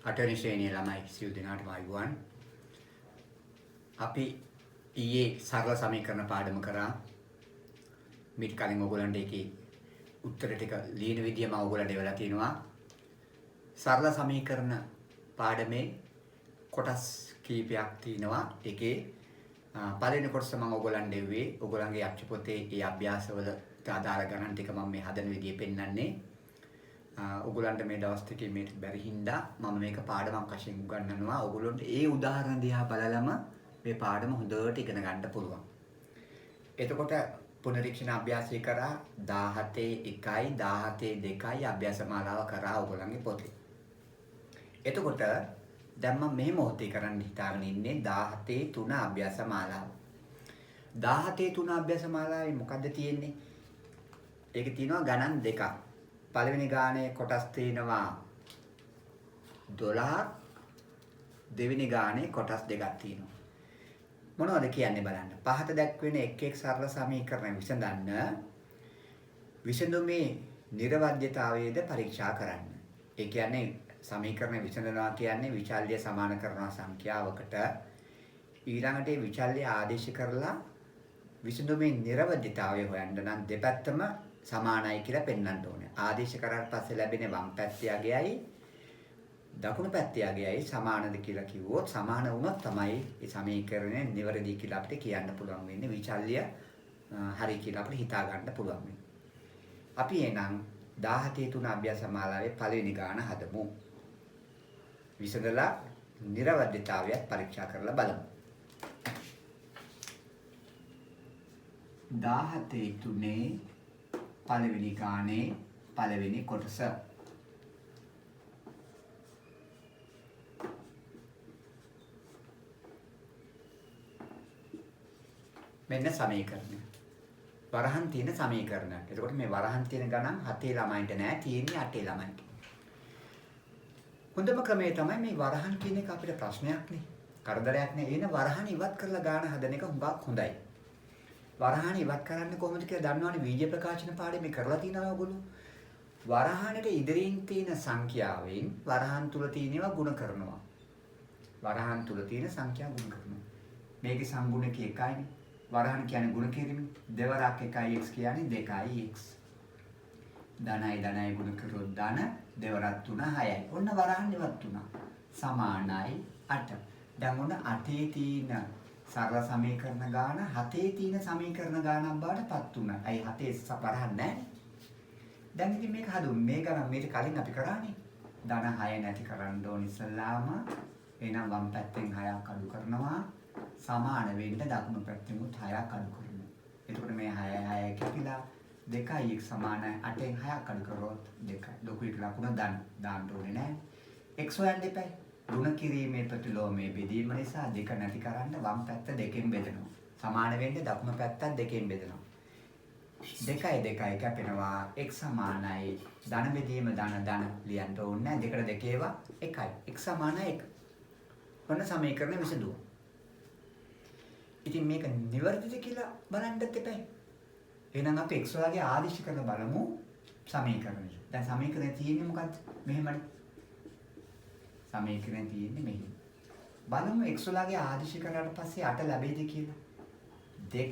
8වෙනි ශ්‍රේණියේ ළමයි සියලු දෙනාටම ආයුබෝවන්. අපි ඊයේ සරල සමීකරණ පාඩම කරා. මීට කලින් ඔයගොල්ලන්ට ඒකේ උත්තර ටික ලියන විදියම ඔයගොල්ලන්ට එවලා තිනවා. සරල සමීකරණ පාඩමේ කොටස් කීපයක් තියෙනවා. ඒකේ පළවෙනි කොටස මම ඔයගොල්ලන්ට දෙව්වේ ඔයගොල්ලන්ගේ අක්ෂ පොතේ ඒ අභ්‍යාසවලට අදාළ ගණන් ටික මම මේ හදන විදිය පෙන්නන්නේ. ඔයගොල්ලන්ට මේ දවස් ටිකේ මේක බැරි හින්දා මම මේක පාඩමක් වශයෙන් උගන්වනවා. ඔයගොල්ලන්ට ඒ උදාහරණ දිහා බලලම මේ පාඩම හොඳට ඉගෙන ගන්න පුළුවන්. එතකොට පුනරීක්ෂණ අභ්‍යාසය කරා 17 1යි 17 2යි අභ්‍යාස මාලාව කරා ඔයගොල්ලන්ගේ පොතේ. එතකොට දැන් මම මේ මොහොතේ කරන්න හිතාගෙන ඉන්නේ 17 3 අභ්‍යාස මාලාව. 17 3 අභ්‍යාස මාලාවේ මොකද්ද තියෙන්නේ? ඒකේ තියෙනවා ගණන් දෙකක්. පළවෙනි ගානේ කොටස් තියෙනවා 12ක්. දෙවෙනි ගානේ කොටස් දෙකක් තියෙනවා. මොනවද කියන්නේ බලන්න. පහත දැක්වෙන එක් එක් සරල සමීකරණ විසඳන්න විසඳුමේ නිර්වද්‍යතාවයේද පරීක්ෂා කරන්න. ඒ කියන්නේ සමීකරණ විසඳනවා කියන්නේ විචල්්‍ය සමාන කරන සංඛ්‍යාවකට ඊළඟට ඒ විචල්්‍ය ආදේශ කරලා විසඳුමේ නිර්වද්‍යතාවය හොයන්න නම් දෙපැත්තම සමානයි කියලා පෙන්වන්න ඕනේ. ආදේශ කරාට පස්සේ ලැබෙන වම් පැත්තේ අගයයි දකුණු පැත්තේ අගයයි සමානද කියලා කිව්වොත් සමාන වුණොත් තමයි මේ සමීකරණය නිවැරදි කියලා අපිට කියන්න පුළුවන් වෙන්නේ. විචල්්‍ය හරි කියලා අපිට හිතා ගන්න පුළුවන් වෙන්නේ. අපි එහෙනම් 17 3 අභ්‍යාස මාලාවේ පළවෙනි ගාන හදමු. විසඳලා නිර්වද්‍යතාවයත් පරීක්ෂා කරලා බලමු. 17 3 පළවෙනි ගානේ පළවෙනි කොටස. මෙන්න සමීකරණය. වරහන් තියෙන සමීකරණ. එතකොට මේ වරහන් තියෙන ගණන් 7 ළමයින්ට නෑ, තියෙන්නේ 8 ළමයින්ට. හොඳම ක්‍රමය තමයි මේ වරහන් කියන එක අපිට ප්‍රශ්නයක් නේ. කරදරයක් නේ. එන වරහන් ඉවත් කරලා ගාන හදන එක හුඟක් හොඳයි. වරහන් ඉවත් කරන්නේ කොහොමද කියලා දන්නවනේ. වීජ ප්‍රකාශන පාඩමේ කරලා තියෙනවා ඔයගොල්ලෝ. වරහනට ඉදිරියෙන් තියෙන සංඛ්‍යාවෙන් වරහන් තුල තියෙනවා ගුණ කරනවා. වරහන් තුල තියෙන සංඛ්‍යා ගුණ කරනවා. මේකේ සම්ගුණක එකයිනේ. වරහන් කියන්නේ ගුණ කිරීම. දෙවරක් 1යි x කියන්නේ 2යි x. ධනයි ගුණ කරොත් ධන දෙවරක් 3 6යි. ඔන්න වරහන් ඉවත් වුණා. සමානයි 8. දැන් ඔන්න 8 තියෙන සරල සමීකරණ ගාන 7 තියෙන සමීකරණ ගානක් බවට පත් වුණා. අයි 7 වරහන් නැහැ. දැන් ඉතින් මේක හදුම් මේ ගණන් මේක කලින් අපි කරානේ. ධන 6 නැති කරන්න ඕන ඉස්සල්ලාම එහෙනම් වම් පැත්තෙන් 6ක් අඩු කරනවා. සමාන වෙන්න දකුණු පැත්තෙන් 6ක් අඩු කරනවා. එතකොට මේ 6 6 කැපිලා 2යි x සමානයි 8න් 6ක් අඩු කරොත් 2යි. ලොකු ලකුණ දාන්න ඕනේ නැහැ. x හොයන්න එපා. ගුණ කිරීමේ ප්‍රතිලෝමයේ බෙදීම නිසා දෙක නැති කරන්න වම් පැත්ත දෙකෙන් බෙදෙනවා. සමාන වෙන්න දකුණු පැත්තත් දෙකෙන් බෙදෙනවා. 2යි 2යි කැපෙනවා x සමානයි ධන බෙදීම ධන ලියන්න ඕනේ නැහැ. දෙකට දෙකේවා 1යි. x සමානයි 1. ඔන්න සමීකරණ විසඳුවා. ඉතින් මේක නිවැරදිද කියලා බලන්නත් එපා. එහෙනම් අපි x වලගේ ආදේශ කරලා බලමු සමීකරණය. දැන් සමීකරණය තියෙන්නේ මොකද්ද? මෙහෙමනේ. සමීකරණය තියෙන්නේ මෙහෙම. බලමු x වලගේ ආදේශ කරාට පස්සේ 8 ලැබෙයිද කියලා. 2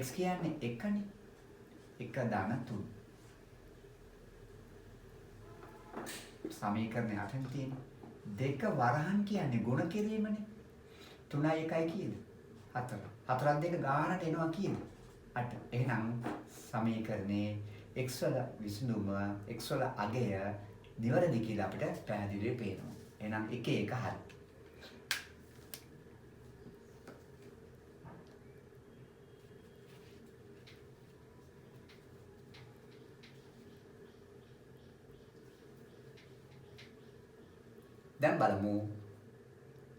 x කියන්නේ 1නේ. 1 ධන 3. සමීකරණය 8න් තියෙන්නේ. 2 වරහන් කියන්නේ ගුණ කිරීමනේ. 3යි 1යි කියන්නේ 4. 4ක් 2 ගානට එනවා කියන්නේ 8. එහෙනම් සමීකරණේ x වල විසඳුම x වල අගය නිවැරදි කියලා අපිට පැහැදිලිව පේනවා. එහෙනම් 1 1 හරි. දැන් බලමු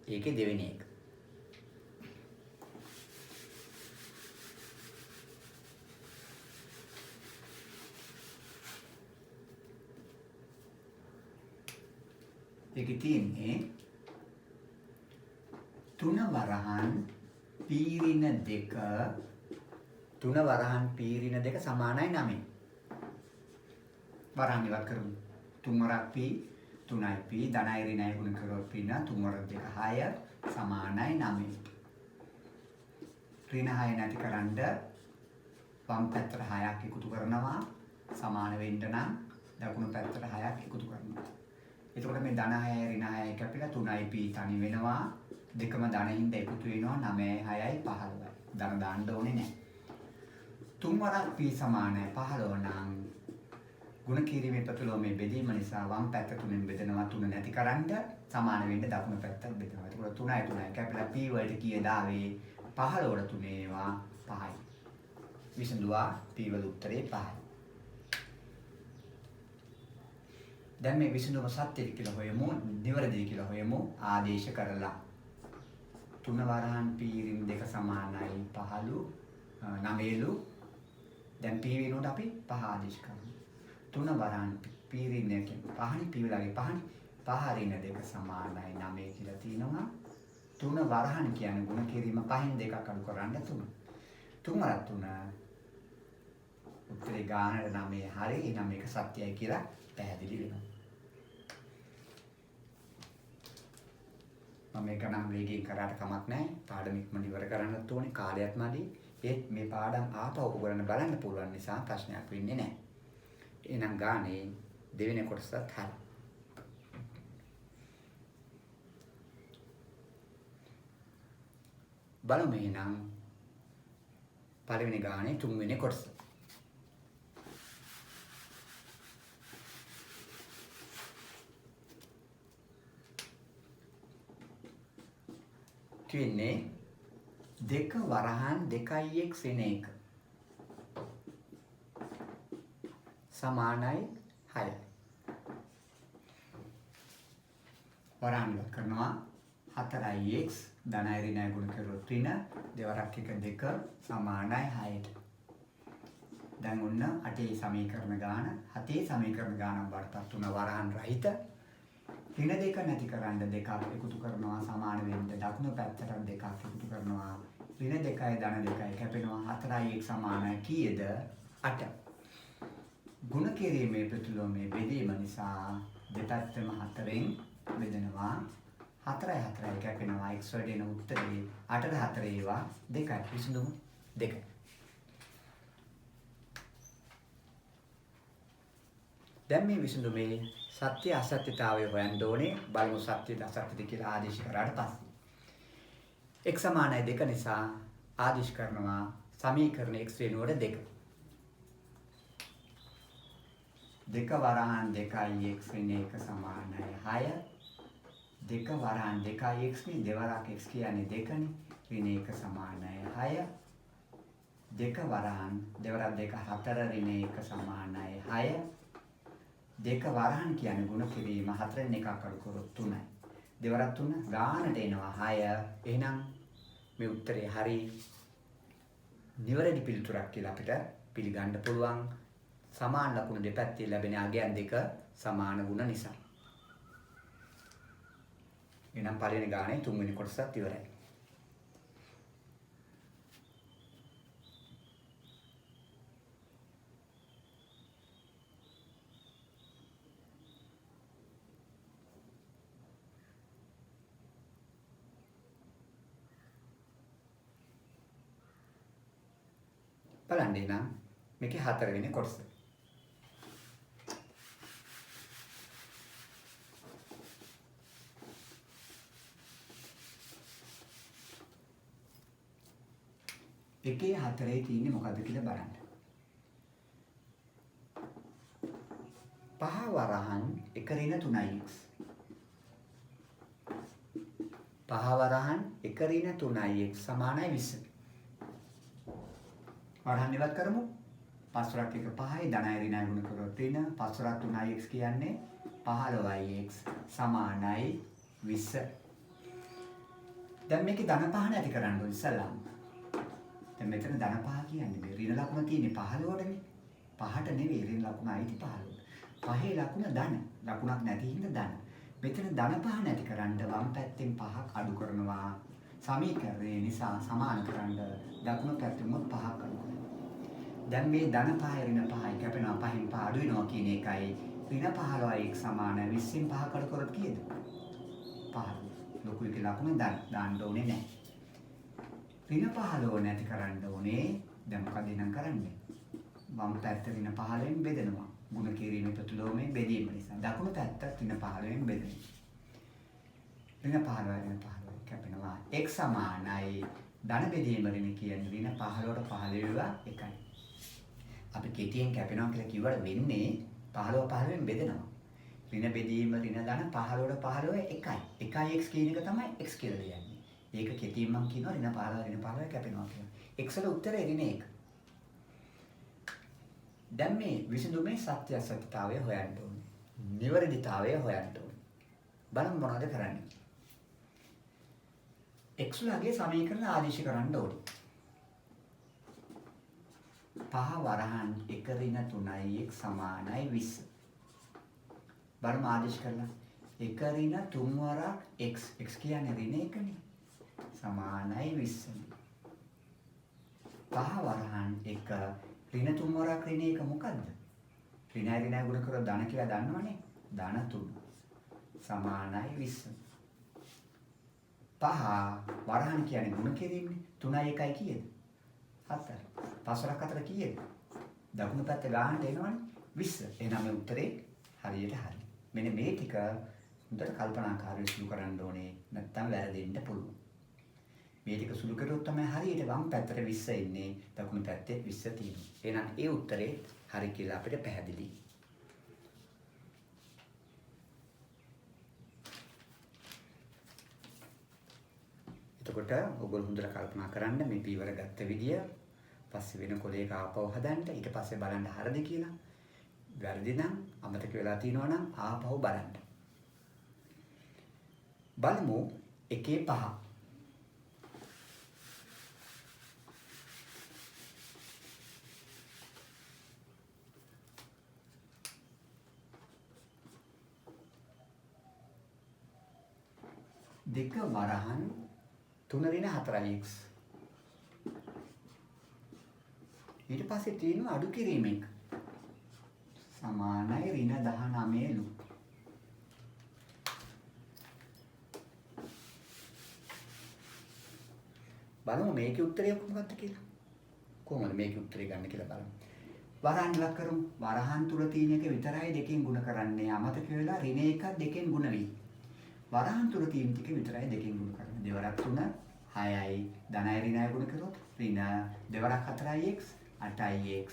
ඒකේ දෙවෙනි එක. ඒකේ තියෙන්නේ 3 වරහන් පීරින 2 3 වරහන් පීරින 2 සමානයි 9. වරහන් ඉවත් කරමු. 3 වරක් පී 3යි p ධනයි ඍණයි ගුණ කරොත් පින 3 වරක් 2 6 සමානයි 9. ඍණ 6 නැතිකරන්න වම් පැත්තට 6ක් එකතු කරනවා සමාන වෙන්න නම් දකුණු පැත්තට 6ක් එකතු කරනවා. එතකොට මේ ධන 6යි ඍණ 6යි කැපිලා 3යි p තනි වෙනවා. දෙකම ධනින්ද එකතු වෙනවා 9යි 6යි 15යි. ධන දාන්න ඕනේ නැහැ. 3 වරක් p සමානයි 15 නම් ගුණ කිරීමේ ප්‍රතිලෝමයේ බෙදීම නිසා වම් පැත්ත 3ෙන් බෙදෙනවා 3 නැතිකරන්න සමාන වෙන්න දකුණු පැත්තට බෙදෙනවා. එතකොට 3යි 3යි කැපිලා p වලට කීයද ආවේ 15 වල 3 ඒවා 5යි. විසඳුවා p වල උත්තරේ 5යි. දැන් මේ විසඳුම සත්‍යද කියලා හොයමු, නිවැරදිද කියලා හොයමු ආදේශ කරලා. 3 වරහන් p රින් 2 සමානයි 15 9ලු. දැන් p වෙනුවට අපි 5 ආදේශ කරමු. 3 වරහන් p රින් 1 පහනි p වලගේ පහනි 5 රින් 2 සමානයි 9 කියලා තියෙනවා. 3 වරහන් කියන්නේ ගුණ කිරීම 5න් 2ක් අඩු කරන්න 3. 3 වරක් 3 උත්තරේ ගානට 9 හරි. එහෙනම් මේක සත්‍යයි කියලා පැහැදිලි වෙනවා. මම මේක නම් වේගයෙන් කරාට කමක් නැහැ. පාඩම ඉක්මනට ඉවර කරන්නත් ඕනේ. කාලයත් මදි. ඒත් මේ පාඩම් ආපහු ඔයගොල්ලන්ට බලන්න පුළුවන් නිසා ප්‍රශ්නයක් වෙන්නේ නැහැ. එහෙනම් ගානේ දෙවෙනි කොටසත් හරි. බලමු එහෙනම් පළවෙනි ගානේ තුන්වෙනි කොටස. කියන්නේ 2 වරහන් 2x වෙන එක සමානයි 6යි. වරහන් ඉවත් කරනවා 4x ධනයි ඍණයි ගුණ කරොත් ඍණ දෙවරක් එක 2 සමානයි 6ට. දැන් ඔන්න 8 සමීකරණ ගාන 7 සමීකරණ ගානක් වඩපත් තුන වරහන් රහිත. ඍණ 2 නැති කරන්න 2ක් එකතු කරනවා සමාන වෙන්න දකුණු පැත්තට 2ක් එකතු කරනවා ඍණ 2යි ධන 2යි කැපෙනවා 4යි සමානයි කීයද 8. ගුණ කිරීමේ ප්‍රතිලෝමයේ බෙදීම නිසා දෙපැත්තම 4ෙන් බෙදෙනවා 4යි 4යි කැපෙනවා x වලට එන උත්තරේ 8ට 4 ඒවා 2යි. විසඳුම 2යි. දැන් මේ විසඳුමේ සත්‍ය අසත්‍යතාවය හොයන්න ඕනේ. බලමු සත්‍යද අසත්‍යද කියලා ආදේශ කරාට පස්සේ. x සමානයි 2 නිසා ආදේශ කරනවා සමීකරණ x වෙනුවට 2. 2 වරහන් 2යි x වෙන එක සමානයි 6. 2 වරහන් 2යි x නේ දෙවරක් x කියන්නේ 2නේ. ඍණ 1 සමානයි 6. 2 වරහන් දෙවරක් 2 4 ඍණ 1 සමානයි 6. 2 වරහන් කියන්නේ ගුණ කිරීම 4න් එකක් අඩු කරොත් 3යි. දෙවරක් 3 ගානට එනවා 6. එහෙනම් මේ උත්තරේ හරි නිවැරදි පිළිතුරක් කියලා අපිට පිළිගන්න පුළුවන්. සමාන ලකුණු දෙපැත්තේ ලැබෙන අගයන් දෙක සමාන ගුණ නිසා. එහෙනම් පළවෙනි ගානේ තුන්වෙනි කොටසත් ඉවරයි. බලන්න එහෙනම් මේකේ හතරවෙනි කොටස. එකේ හතරේ තියෙන්නේ මොකද්ද කියලා බලන්න. 5 වරහන් 1 ඍණ 3x. 5 වරහන් 1 ඍණ 3x සමානයි 20. වරහන් ඉවත් කරමු. 5 වරක් 1 5යි ධනයි ඍණයි ගුණ කරොත් ඍණ 5 වරක් 3x කියන්නේ 15x සමානයි 20. දැන් මේකේ ධන පහ නැති කරන්න ඕනේ ඉස්සල්ලාම. දැන් මෙතන ධන පහ කියන්නේ මේ ඍණ ලකුණ තියෙන්නේ 15ටනේ. 5ට නෙවෙයි ඍණ ලකුණ අයිති 15ට. පහේ ලකුණ ධන. ලකුණක් නැති හින්දා ධන. මෙතන ධන පහ නැති කරන්න වම් පැත්තෙන් 5ක් අඩු කරනවා. සමීකරණය නිසා සමාන කරන්න දකුණු පැත්තෙන් 5ක් අඩු කරනවා. දැන් මේ ධන පහයි ඍණ පහයි කැපෙනවා 5න් 5 අඩු වෙනවා කියන එකයි ඍණ 15යි x සමානයි 20න් 5 කඩ කරොත් කීයද? 15. ලොකුයි කියලා ලකුණ දාන්න ඕනේ නැහැ. ඍණ 15 නැති කරන්න ඕනේ. දැන් මොකද එහෙනම් කරන්නේ? වම් පැත්ත ඍණ 15න් බෙදෙනවා. ගුණ කිරීම ප්‍රතිලෝමයෙන් බෙදීම නිසා. දකුණු පැත්ත ඍණ 15න් බෙදෙනවා. ඍණ 15 කැපෙනවා. x සමානයි ධන බෙදීම ඍණ කියන්නේ ඍණ 15ට 15 එකයි. අපි කෙටියෙන් කැපෙනවා කියලා කිව්වට වෙන්නේ 15 15න් බෙදෙනවා. ඍණ බෙදීම ඍණ ධන 15ට 15 එකයි. 1x කියන එක තමයි x කියලා කියන්නේ. ඒක කෙටියෙන් මම කියනවා ඍණ 15 ඍණ 15 කැපෙනවා කියලා. x වල උත්තරේ ඍණ 1. දැන් මේ විසඳුමේ සත්‍ය අසත්‍යතාවය හොයන්න ඕනේ. නිවැරදිතාවය හොයන්න ඕනේ. බලමු මොනවද කරන්නේ. x වලගේ සමීකරණ ආදේශ කරන්න ඕනේ. 5 වරහන් 1 ඍණ 3යි x සමානයි 20. බලමු ආදේශ කරලා. 1 ඍණ 3 වරක් x කියන්නේ ඍණ 1නේ. සමානයි 20. 5 වරහන් 1 ඍණ 3 වරක් ඍණ 1 මොකද්ද? ඍණයි ඍණයි ගුණ කරලා ධන කියලා දන්නවනේ. ධන 3 සමානයි 20. 5 වරහන් කියන්නේ ගුණ කිරීමනේ. 3යි 1යි කීයද? 4. 5 වරක් 4 කීයද? දකුණු පැත්ත ගානට එනවනේ 20. එහෙනම් මේ උත්තරේ හරියට හරි. මෙන්න මේ ටික හොඳට කල්පනාකාරීව සුළු කරන්න ඕනේ. නැත්තම් වැරදෙන්න පුළුවන්. මේ ටික සුළු කරුවොත් තමයි හරියට වම් පැත්තට 20 ඉන්නේ. දකුණු පැත්තේ 20 තියෙනවා. එහෙනම් ඒ උත්තරේ හරි කියලා අපිට පැහැදිලි. එතකොට ඔයගොල්ලෝ හොඳට කල්පනා කරන්න මේ පීවර ගත්ත විදිය. පස්සේ වෙන කොලයක ආපහු හදන්න. ඊට පස්සේ බලන්න හරිද කියලා. වැරදි නම් අමතක වෙලා තියෙනවා නම් ආපහු බලන්න. බලමු 1/5. දෙක වරහන් 3 ඍණ 4x. ඊට පස්සේ තියෙනවා අඩු කිරීම එක. සමානයි ඍණ 19ලු. බලමු මේකේ උත්තරය මොකක්ද කියලා. කොහොමද මේකේ උත්තරය ගන්න කියලා බලමු. වරහන් ඉවත් කරමු. වරහන් තුල තියෙන එක විතරයි දෙකෙන් ගුණ කරන්නේ. අමතක වෙලා ඍණ 1ක් දෙකෙන් ගුණ වෙයි. වරහන් තුල තියෙන ටික විතරයි දෙකෙන් ගුණ කරන්නේ. දෙවරක් 3 6යි ධනයි ඍණයි ගුණ කරොත් ඍණ දෙවරක් 4ix 8ix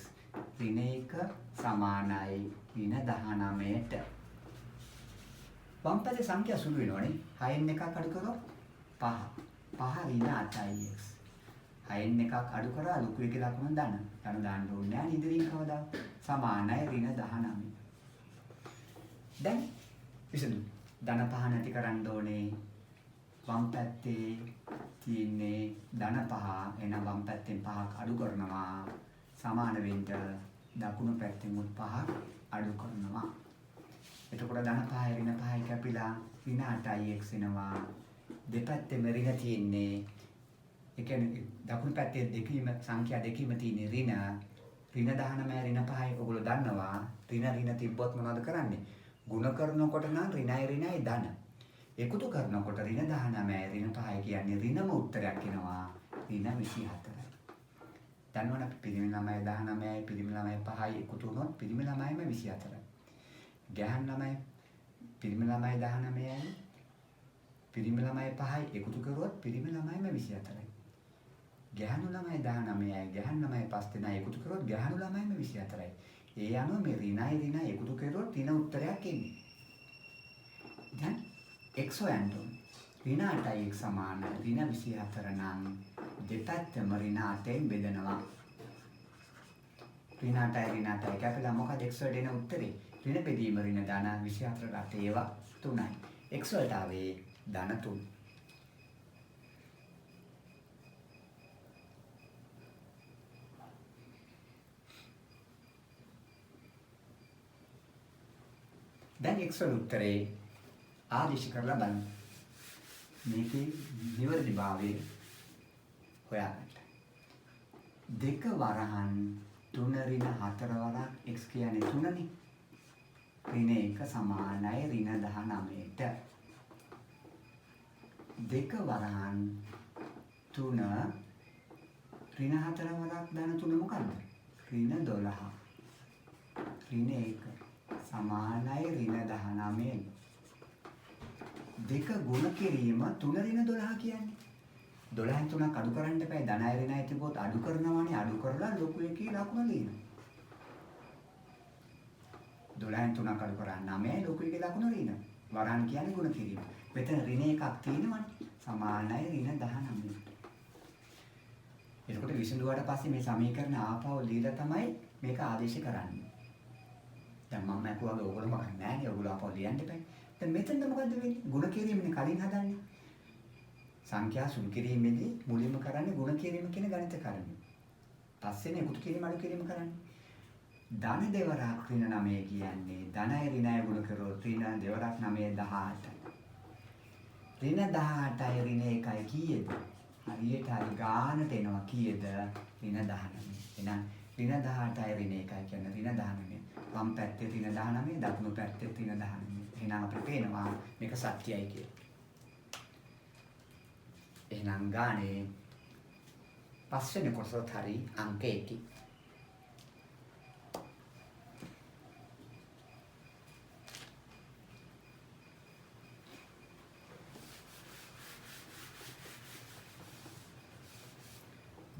ඍණ 1 සමානයි ඍණ 19ට. වම් පැත්තේ සංඛ්‍යා සුළු වෙනවනේ. 6න් එකක් අඩු කරොත් 5. 5 ඍණ 8ix. 6න් එකක් අඩු කරා ලොකු එකේ ලකුණ දාන්න. ධන දාන්න ඕනේ නැහැ ඉදිරියෙන් කවදා. සමානයි ඍණ 19. දැන් විසඳු. ධන 5 නැති කරන්න ඕනේ. වම් පැත්තේ තියෙන්නේ ධන 5. එහෙනම් වම් පැත්තෙන් 5ක් අඩු කරනවා. සමාන වෙන්න දකුණු පැත්තෙන් 5ක් අඩු කරනවා. එතකොට ධන 5 ඍණ 5යි කැපිලා ඍණ 8ix එනවා. දෙපැත්තෙම ඍණ තියෙන්නේ. ඒ කියන්නේ දකුණු පැත්තේ දෙකීම සංඛ්‍යා දෙකීම තියෙන ඍණ 19 ඍණ 5යි ඔයගොල්ලෝ දන්නවා. ඍණ තිබ්බොත් මොනවද කරන්නේ? ගුණ කරනකොට නම් ඍණයි ඍණයි ධන. එකතු කරනකොට ඍණ 19 ඍණ 5යි කියන්නේ ඍණම උත්තරයක් එනවා. ඍණ 24යි. දන්නවනේ පිරිමි ළමයි 19යි පිරිමි ළමයි 5යි එකතු වුණොත් පිරිමි ළමයිම 24යි. ගැහණු ළමයි පිරිමි ළමයි 19යි පිරිමි ළමයි 5යි එකතු කරුවොත් පිරිමි ළමයිම 24යි. ගැහණු ළමයි 19යි ගැහණු ළමයි 5 දෙනා එකතු කරුවොත් ගැහණු ළමයිම 24යි. ඒ අනුව මේ ඍණයි ඍණ එකතු කරුවොත් ඍණ උත්තරයක් එන්නේ. දැන් x හොයන්න ඕනේ. ඍණ 8යි x සමාන ඍණ 24 නම් දෙපැත්තම ඍණ 8ෙන් බෙදනවා. ඍණ 8යි ඍණ 8යි කැපිලා මොකද x වලට එන උත්තරේ? ඍණ බෙදීම ඍණ ධන 24ට 8 ඒවා 3යි. x වලට ආවේ ධන 3. දැන් x වල උත්තරේ ආදේශ කරලා බලන්න. මේකේ නිවැරදිභාවය හොයාගන්න. දෙක වරහන් 3 ඍණ 4 වරක් x කියන්නේ 3නේ. ඍණ 1 සමානයි ඍණ 19ට. දෙක වරහන් 3 ඍණ 4 වරක් ධන 3 මොකද්ද? ඍණ 12. ඍණ 1 සමානයි ඍණ 19. දෙක ගුණ කිරීම 3 ඍණ 12 කියන්නේ. 12න් 3ක් අඩු කරන්න එපා. ධනයි ඍණයි තිබ්බොත් අඩු කරනවානේ. අඩු කරලා ලොකු එකේ ලකුණ ලියනවා. 12න් 3ක් අඩු කරා 9යි ලොකු එකේ ලකුණ ඍණ. වරහන් කියන්නේ ගුණ කිරීම. මෙතන ඍණ එකක් තියෙනවනේ. සමානයි ඍණ 19. එතකොට විසඳුවාට පස්සේ මේ සමීකරණ ආපහු ලියලා තමයි මේක ආදේශ කරන්නේ. දැන් මම අකුවගේ ඕගොල්ලෝ මකන්නේ නැහැ නේ. ඕගොල්ලෝ ආපහු ලියන්න එපා. දැන් මෙතනද මොකද්ද වෙන්නේ? ගුණ කිරීමනේ කලින් හදන්නේ. සංඛ්‍යා සුළු කිරීමේදී මුලින්ම කරන්නේ ගුණ කිරීම කියන ගණිත කර්මය. පස්සේනේ එකතු කිරීම අඩු කිරීම කරන්නේ. ධන දෙවරක් ඍණ 9 කියන්නේ ධනයි ඍණයි ගුණ කරොත් ඍණ දෙවරක් 9 18. ඍණ 18යි ඍණ 1යි කීයද? හරියට හරි ගානට එනවා කීයද? ඍණ 19. එහෙනම් ඍණ 18යි ඍණ 1යි කියන්නේ ඍණ 19. වම් පැත්තේ ඍණ 19, දකුණු පැත්තේ ඍණ 19. එහෙනම් අපිට පේනවා මේක සත්‍යයි කියලා. එහෙනම් ගානේ පස්වෙනි කොටසත් හරි අංක 1.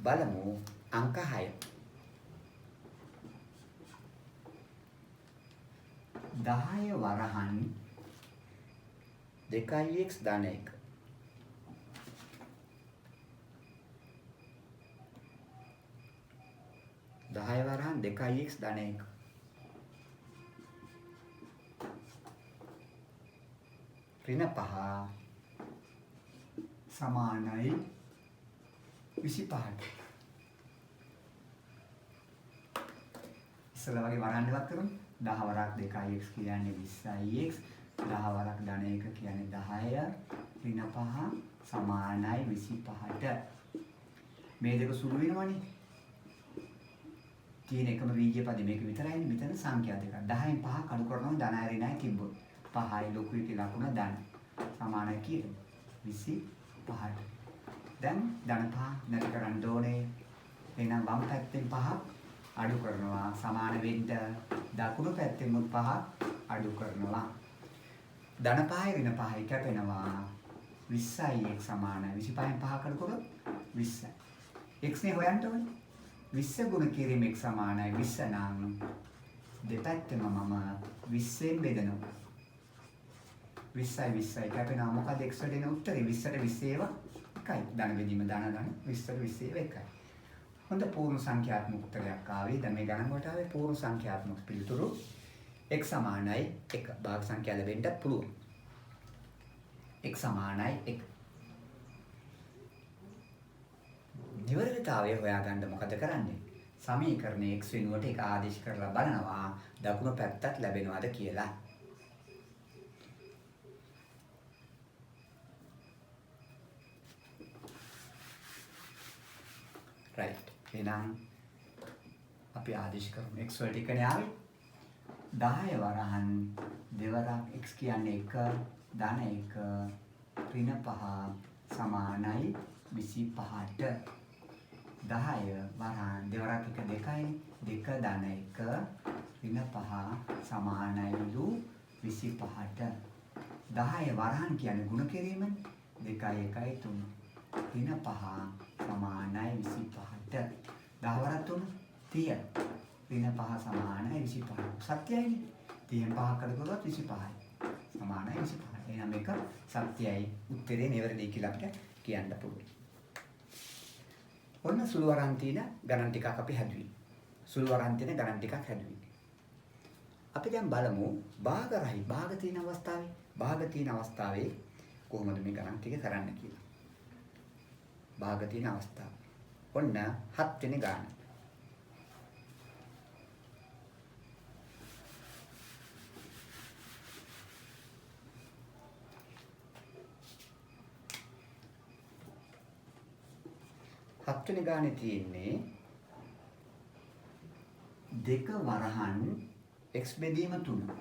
බලමු අංක 6. 10 වරහන් 2x ධන 1. 10 වරහන් 2x ධන 1. ඍණ 5 සමානයි 25ට. ඉස්සෙල්ලා වගේ වරහන් දෙකක් කරමු. 10 වරක් 2x කියන්නේ 20x. 10 වරක් ධන 1 කියන්නේ 10. ඍණ 5 සමානයි 25ට. මේ දෙක සුළු වෙනවනේ. තියෙන එකම බීජ පද මේක විතරයිනේ. මෙතන සංඛ්‍යා දෙකක්. 10න් 5 අඩු කරනවා ධනයි ඍණයි තිබ්බොත්. 5යි ලොකු එකේ ලකුණ ධන. සමානයි කීයද? 25ට. දැන් ධන 5 නැති කරන්න ඕනේ. එහෙනම් වම් පැත්තෙන් 5 අඩු කරනවා. සමාන වෙන්න දකුණු පැත්තෙන් 5 අඩු කරනවා. ධන 5යි ඍණ 5යි කැපෙනවා. 20යි x සමානයි. 25න් 5 අඩු කරොත් 20යි. x නේ හොයන්න ඕනේ. 20 ගුණ කිරීම x සමානයි 20 නම් දෙපැත්තම මම 20ෙන් බෙදනවා. 20යි 20යි කැපෙනවා. මොකද x වල දෙන උත්තරේ 20ට 20 ඒවා එකයි. ධන බෙදීම ධන 20ට 20 ඒවා එකයි. හොඳ පූර්ණ සංඛ්‍යාත්මක උත්තරයක් ආවේ. දැන් මේ ගණන් වලට ආවේ පූර්ණ සංඛ්‍යාත්මක පිළිතුරු x සමානයි 1. භාග සංඛ්‍යා ලැබෙන්නත් පුළුවන්. x සමානයි 1. නිවැරදිතාවය හොයාගන්න මොකද කරන්නේ? සමීකරණයේ x වෙනුවට එක ආදේශ කරලා බලනවා දකුණු පැත්තත් ලැබෙනවද කියලා. right. එහෙනම් අපි ආදේශ කරමු x වලට එකනේ ආවේ. 10 වරහන් දෙවරක් x කියන්නේ 1 ධන 1 ඍණ 5 සමානයි 25ට. 10 වරහන් දෙවරක් 1 2යි 2 ධන 1 ඍණ 5 සමානයිලු 25ට. 10 වරහන් කියන්නේ ගුණ කිරීමනේ. 2යි 1යි 3 ඍණ 5 සමානයි 25ට. 10 වරක් 3 30 ඍණ 5 සමානයි 25ට. සත්‍යයිනේ. 30න් 5 කඩ කළොත් 25යි. සමානයි 25යි. එහෙනම් මේක සත්‍යයි. උත්තරේ නිවැරදි කියලා අපිට කියන්න පුළුවන්. ඔන්න සුළු වරන් තියෙන ගණන් ටිකක් අපි හැදුවේ. සුළු වරන් තියෙන ගණන් ටිකක් හැදුවේ. අපි දැන් බලමු භාග රහි භාග තියෙන අවස්ථාවේ භාග තියෙන අවස්ථාවේ කොහොමද මේ ගණන් ටික කරන්න කියලා. භාග තියෙන අවස්ථාව. ඔන්න 7 වෙනි ගාන. හත්වෙනි ගානේ තියෙන්නේ දෙක වරහන් x බෙදීම 3.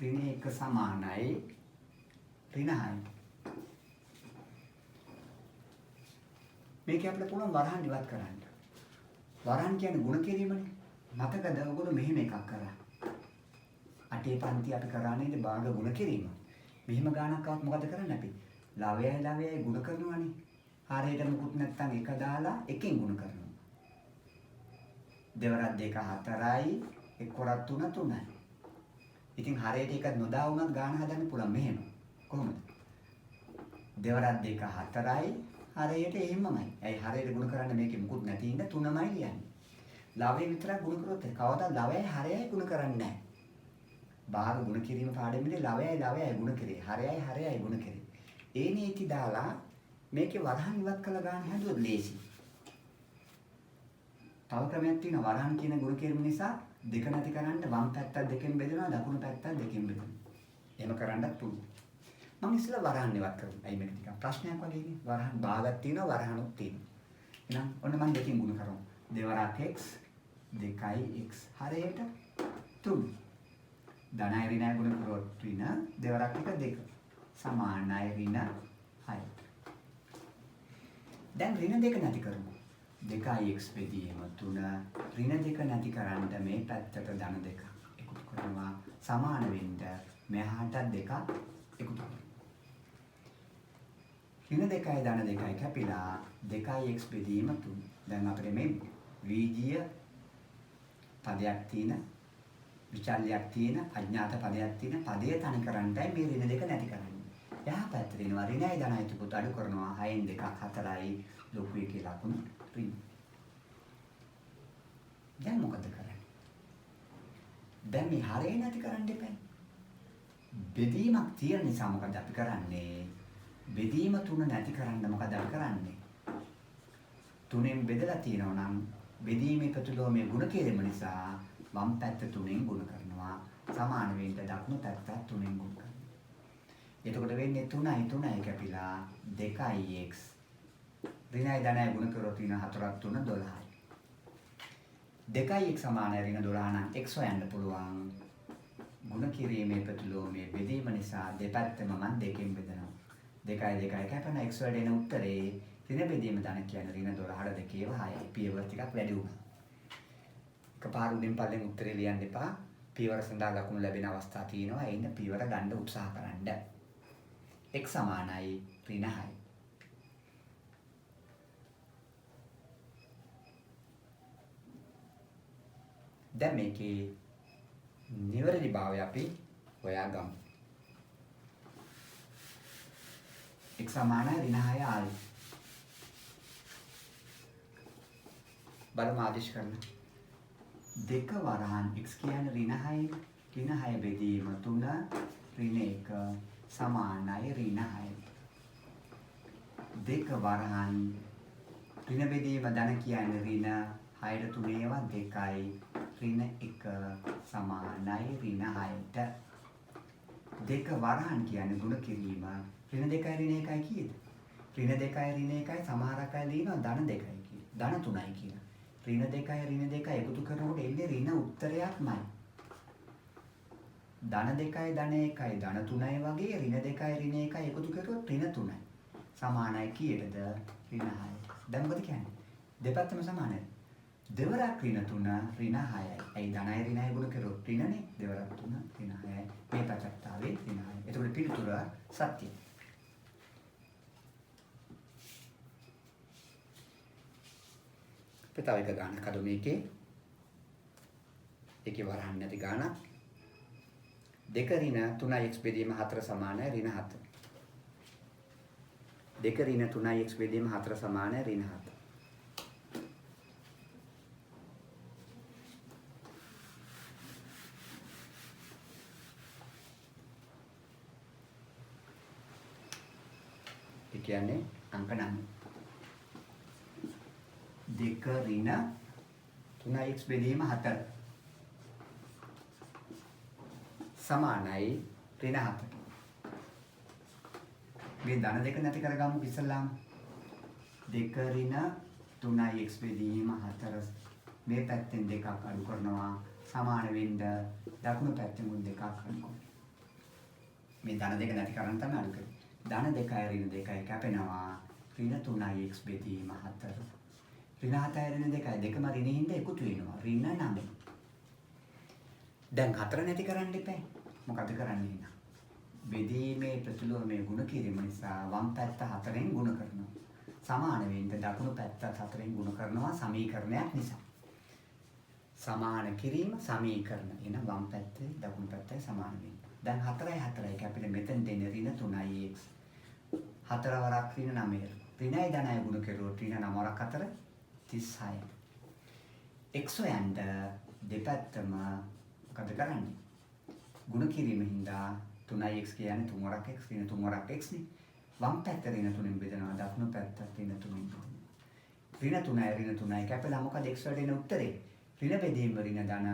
ඍණ 1 සමානයි ඍණ 6යි. මේක අපිට පුළුවන් වරහන් ඉවත් කරන්න. වරහන් කියන්නේ ಗುಣ කිරීමනේ. මතකද ඔයගොල්ලෝ මෙහෙම එකක් කරා. අටේ පන්ති අපි කරා නේද භාග ಗುಣ කිරීම. මෙහෙම ගානක් આવත් මොකද කරන්නේ අපි? ලවයයි ಗುಣ කරනවානේ. හරියට මුකුත් නැත්තම් එක දාලා එකෙන් ಗುಣ කරනවා. දෙවරක් 2 4යි එක්වරක් 3 3යි. ඉතින් හරියට එක නොදා වුණත් ගාන හදන්න පුළුවන් මෙහෙම. කොහොමද? දෙවරක් 2 4යි හරියට එහෙමමයි. ඇයි හරියට ಗುಣ කරන්න මේකේ මුකුත් නැති ඉඳ 3මයි ලියන්නේ. ලවය විතරක් ಗುಣ කරොත් කවදා ලවයයි හරයයි ಗುಣ කරන්නේ නැහැ. බාහිර ಗುಣ කිරීම පාඩමේදී ලවයයි ಗುಣ කරේ. හරයයි ಗುಣ කරේ. ඒ නීති දාලා මේකේ වරහන් ඉවත් කළ ගන්න හැදුවොත් ලේසි. තව ක්‍රමයක් තියෙනවා වරහන් කියන ಗುಣ කිරීම නිසා දෙක නැති කරන්න වම් පැත්ත දෙකෙන් බෙදෙනවා දකුණු පැත්ත දෙකෙන් බෙදෙනවා. එහෙම කරන්නත් පුළුවන්. මම ඉස්සෙල්ලා වරහන් ඉවත් කරමු. අයි මේක ටිකක් ප්‍රශ්නයක් වගේ නේ. වරහන් භාගයක් තියෙනවා වරහනුත් තියෙනවා. එහෙනම් ඔන්න මම දෙකෙන් ಗುಣ කරමු. දෙවරක් x 2x හරියට 3. ධනයි ඍණයි ගුණ කරොත් ඍණ දෙවරක් එක 2 සමානයි ඍණ 6. දැන් ඍණ 2 නැති කරමු. 2x බෙදීම 3 ඍණ 2 නැති කරන්න මේ පැත්තට ධන 2 එකතු කරනවා සමාන වෙන්න මෙහාට 2 එකතු කරනවා. ඍණ 2යි ධන 2යි කැපිලා 2x බෙදීම 3. දැන් අපිට මේ වීජීය පදයක් තියෙන විචල්‍යයක් තියෙන අඥාත පදයක් තියෙන පදයේ තනි කරන්නයි මේ ඍණ 2 නැති කරන්නේ. එහා පැත්තේ දෙනවා ඍණයි ධනයි තුපුත් අඩු කරනවා 6න් 2ක් 4යි ලොකු එකේ ලකුණු ඍණ. දැන් මොකද කරන්නේ? දැන් මේ හරේ නැති කරන්න දෙපැයි. බෙදීමක් තියෙන නිසා මොකද අපි කරන්නේ? බෙදීම 3 නැති කරන්න මොකද අපි කරන්නේ? 3ෙන් බෙදලා තියෙනවා නම් බෙදීමේ ප්‍රතිලෝමයේ ಗುಣ කිරීම නිසා වම් පැත්ත 3ෙන් ගුණ කරනවා සමාන වෙන්න දකුණු පැත්ත 3ෙන් ගුණ කරනවා. එතකොට වෙන්නේ 3යි කැපිලා 2x ඍණයි ධනයි ගුණ කරොත් වෙන 4ක් 3 12යි. 2x සමාන ඍණ 12 නම් x හොයන්න පුළුවන්. ගුණ කිරීමේ ප්‍රතිලෝමයේ බෙදීම නිසා දෙපැත්තම මම දෙකෙන් බෙදනවා. 2යි කැපෙන x වලට එන උත්තරේ ඍණ බෙදීම ධන කියන්නේ ඍණ 12ට 2 6යි. පියවර ටිකක් වැඩි වුණා. එකපාර උඩින් පල්ලෙන් උත්තරේ ලියන්න එපා. පියවර සඳහා ලකුණු ලැබෙන අවස්ථා තියෙනවා. ඒ ඉන්න පියවර ගන්න උත්සාහ කරන්න. x සමානයි ඍණ 6. දැන් මේකේ නිවැරදි භාවය අපි හොයාගමු. x සමානයි ඍණ 6 ආයි. බලමු ආදේශ කරන්න. දෙක වරහන් x කියන්නේ ඍණ 6 ඍණ 6 බෙදීම 3 ඍණ 1 සමානයි ඍණ 6. දෙක වරහන් ඍණ බෙදීම ධන කියන්නේ ඍණ 6ට 3 ඒවා 2යි ඍණ 1 සමානයි ඍණ 6ට. දෙක වරහන් කියන්නේ ගුණ කිරීම ඍණ 2යි ඍණ 1යි කීයද? ඍණ 2යි ඍණ 1යි සමහරක් අය ලියනවා ධන 2යි කියලා. ධන 3යි කියලා. ඍණ 2යි ඍණ 2යි එකතු කරනකොට එන්නේ ඍණ උත්තරයක්මයි. ධන 2යි ධන 1යි ධන 3යි වගේ ඍණ 2යි ඍණ 1යි එකතු කරොත් ඍණ 3යි. සමානයි කීයටද? ඍණ 6යි. දැන් මොකද කියන්නේ? දෙපැත්තම සමානයි. දෙවරක් ඍණ 3 ඍණ 6යි. ඒ ධනයි ඍණයි ගුණ කරොත් ඍණනේ. දෙවරක් 3 ඍණ 6යි. මේ පැත්තට ආවේ ඍණ 6යි. එතකොට පිළිතුර සත්‍යයි. තව එක ගානක් අද මේකේ ඒකේ වරහන් නැති ගානක් 2 ඍණ 3x බෙදීම 4 සමානයි ඍණ 7. 2 ඍණ 3x බෙදීම 4 සමානයි ඍණ 7. ඒ කියන්නේ අංක 9. 2 ඍණ 3x බෙදීම 4 සමානයි ඍණ 7. මේ ධන දෙක නැති කරගමු ඉස්සල්ලාම. 2 ඍණ 3x බෙදීම 4 මේ පැත්තෙන් දෙකක් අඩු කරනවා සමාන වෙන්න දකුණු පැත්තෙන් දෙකක් අඩු කරනවා. මේ ධන දෙක නැති කරන් තමයි අඩු කරන්නේ. ධන 2යි ඍණ 2යි කැපෙනවා. ඍණ 3යි x බෙදීම 4. ඍණ 7යි ඍණ 2යි දෙකම ඍණින්ද එකතු වෙනවා. ඍණ 9. දැන් 4 නැති කරන්න එපා. මොකද කරන්නේ එහෙනම්? බෙදීමේ ප්‍රතිලෝමයේ ගුණ කිරීම නිසා වම් පැත්ත 4ෙන් ගුණ කරනවා. සමාන වෙන්න දකුණු පැත්ත 4ෙන් ගුණ කරනවා සමීකරණයක් නිසා. සමාන කිරීම සමීකරණ. එහෙනම් වම් පැත්තේ දකුණු පැත්තයි සමාන වෙන්නේ. දැන් 4යි 4යි කැපිලා මෙතෙන් දෙන ඍණ 3යි x. 4 වරක් ඍණ 9. ඍණයි ධනයි ගුණ කරුවොත් ඍණ 9 වරක් 4 36. x හොයන්න දෙපැත්තම මොකද කරන්නේ? ගුණ කිරීමෙන් හින්දා 3x කියන්නේ 3 වරක් x ඍණ 3 වරක් x නේ. වම් පැත්ත ඍණ 3ෙන් බෙදනවා දකුණු පැත්ත ඍණ 3ෙන් බෙදනවා. ඍණ 3යි ඍණ 3යි කැපිලා මොකද x වලට එන උත්තරේ? ඍණ බෙදීම ඍණ ධන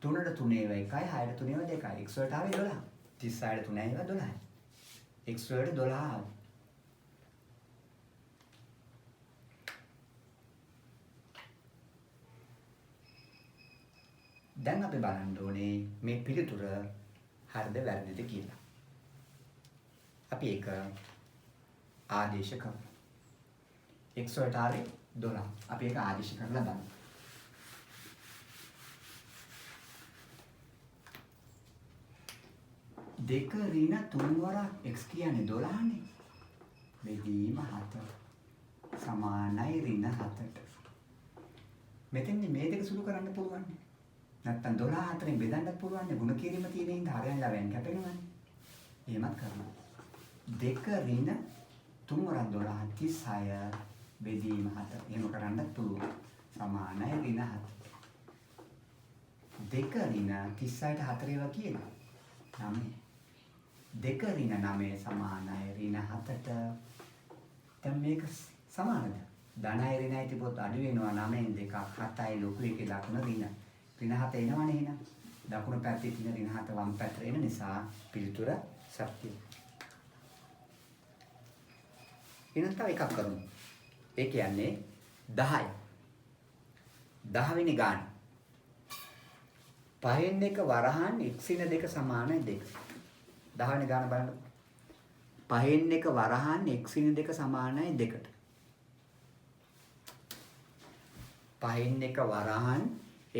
3ට 3 ඒවා 1යි 6ට 3 ඒවා 2යි x වලට ආවේ 12. 36ට 3 ඒවා 12යි. x වලට 12 ආවා. දැන් අපි බලන්න ඕනේ මේ පිළිතුර හරිද වැරදිද කියලා. අපි ඒක ආදේශ කරමු. x වලට ආවේ 12. අපි ඒක ආදේශ කරලා බලමු. දෙක ඍණ 3 වරක් x කියන්නේ 12නේ. බෙදීම 4 සමානයි ඍණ 7ට. මෙතෙන්දී මේ දෙක සුළු කරන්න පුළුවන්. නැත්තම් 12 4ෙන් බෙදන්නත් පුළුවන්. ගුණ කිරීම තියෙන හින්දා හරයන් ළවෙන් කැපෙනවනේ. එහෙමත් කරනවා. දෙක ඍණ 3 වරක් 12 36 බෙදීම 4. එහෙම කරන්නත් පුළුවන්. සමානයි ඍණ 7. දෙක ඍණ 36ට 4 ඒවා කියනවා. 9. දෙක ඍණ 9 සමානයි ඍණ 7ට. දැන් මේක සමානද? ධනයි ඍණයි තිබොත් අඩු වෙනවා 9න් 2ක් 7යි ලොකු එකේ දකුණ ඍණ. ඍණ 7 එනවනේ එහෙනම්. දකුණු පැත්තේ තියෙන ඍණ 7 වම් පැත්තට එන නිසා පිළිතුර සත්‍යයි. ඊළඟට තව එකක් කරමු. ඒ කියන්නේ 10යි. 10 වෙනි ගාන. පහෙන් එක වරහන් x ඉන 2 සමානයි 2. 10 වෙනි ගාන බලන්න. පහෙන් එක වරහන් x ඉන 2 සමානයි 2ට. පහෙන් එක වරහන්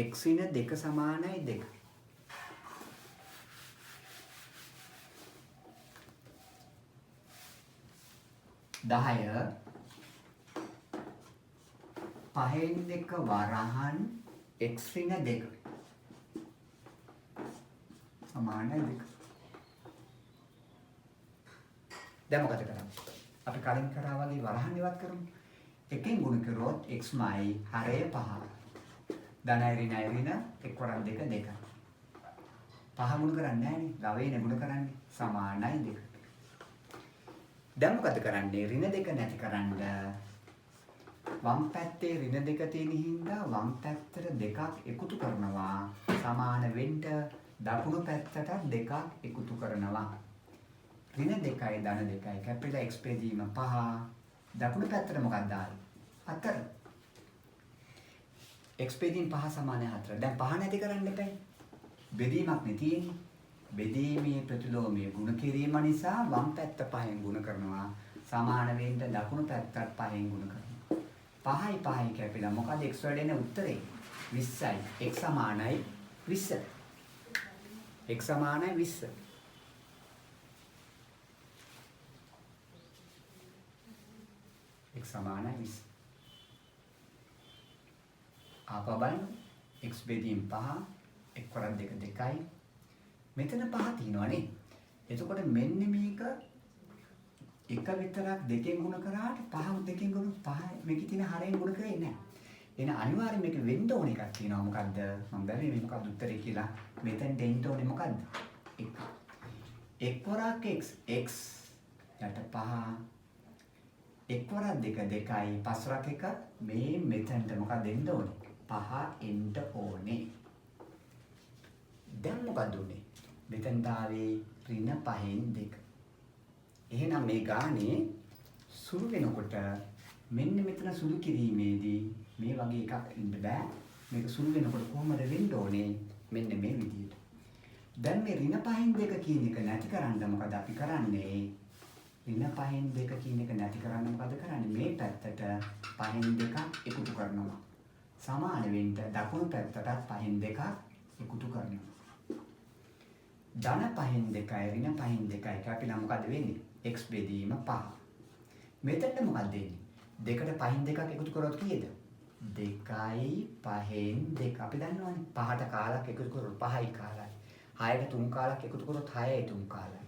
x ඉන 2 සමානයි 2. දහය පහෙන් එක වරහන් x ඉන 2 සමානයි 2. දැන් මොකද කරන්නේ? අපි කලින් කරා වගේ වරහන් ඉවත් කරමු. එකෙන් ගුණ කරොත් x මයි හරය 5. ධනයි ඍණයි ඍණ 1 වරක් 2 2. 5 ගුණ කරන්නේ නැහනේ. ලවේනේ ගුණ කරන්නේ. සමානයි 2. දැන් මොකද කරන්නේ? ඍණ 2 නැති කරන්න වම් පැත්තේ ඍණ 2 තියෙන හින්දා වම් පැත්තට 2ක් එකතු කරනවා. සමාන වෙන්න දකුණු පැත්තට 2ක් එකතු කරනවා. ඍණ 2යි ධන 2යි කැපිලා x බෙදීම 5. දකුණු පැත්තට මොකක්ද ආවේ? 4. x බෙදීම 5 සමානයි 4. දැන් 5 නැති කරන්න එපා. බෙදීමක් නේ තියෙන්නේ. බෙදීමේ ප්‍රතිලෝමයේ ගුණ කිරීම නිසා වම් පැත්ත 5ෙන් ගුණ කරනවා. සමාන වෙන්න දකුණු පැත්තට 5ෙන් ගුණ කරනවා. 5යි 5යි කැපිලා මොකද x වලට එන උත්තරේ 20යි. x සමානයි 20. x සමානයි 20. x සමානයි 20. ආපහු බලන්න. x බෙදීම 5 1 වරක් 2 2යි. මෙතන 5 තියෙනවා නේ. එතකොට මෙන්න මේක එක විතරක් දෙකෙන් ගුණ කරාට 5 දෙකෙන් ගුණ 5 මේකේ තියෙන හරයෙන් ගුණ කරේ නැහැ. එන අනිවාර්යයෙන් මේක වෙන්න ඕන එකක් තියෙනවා. මොකද්ද? මම බැලුවේ මේ මොකක්ද උත්තරේ කියලා. මෙතෙන් දෙන්න ඕනේ මොකද්ද? 1. 1 වරක් x x යට 5 1 වරක් 2 2යි 5 වරක් 1 මේ මෙතෙන්ට මොකක්ද දෙන්න ඕනේ? 5 එන්න ඕනේ. දැන් මොකද උනේ? මෙතෙන්ට ආවේ ඍණ 5න් 2. එහෙනම් මේ ගානේ සුළු වෙනකොට මෙන්න මෙතන සුළු කිරීමේදී මේ වගේ එකක් ඉන්න බෑ. මේක සුළු වෙනකොට කොහොමද වෙන්න ඕනේ? මෙන්න මේ විදිහට. දැන් මේ ඍණ පහෙන් දෙක කියන එක නැති කරන්න මොකද අපි කරන්නේ? ඍණ පහෙන් දෙක කියන එක නැති කරන්න මොකද කරන්නේ? මේ පැත්තට පහෙන් දෙකක් එකතු කරනවා. සමාන වෙන්න දකුණු පැත්තටත් පහෙන් දෙකක් එකතු කරනවා. ධන පහෙන් දෙකයි ඍණ පහෙන් දෙකයි අපි නම් මොකද වෙන්නේ? x බෙදීම 5. මෙතන මොකද දෙන්නේ? දෙකට පහෙන් දෙකක් එකතු කරොත් කීයද? 2යි 5න් 2. අපි දන්නවනේ 5ට කාලක් එකතු කරොත් 5යි කාලයි. 6ට 3 කාලක් එකතු කරොත් 6යි 3 කාලයි.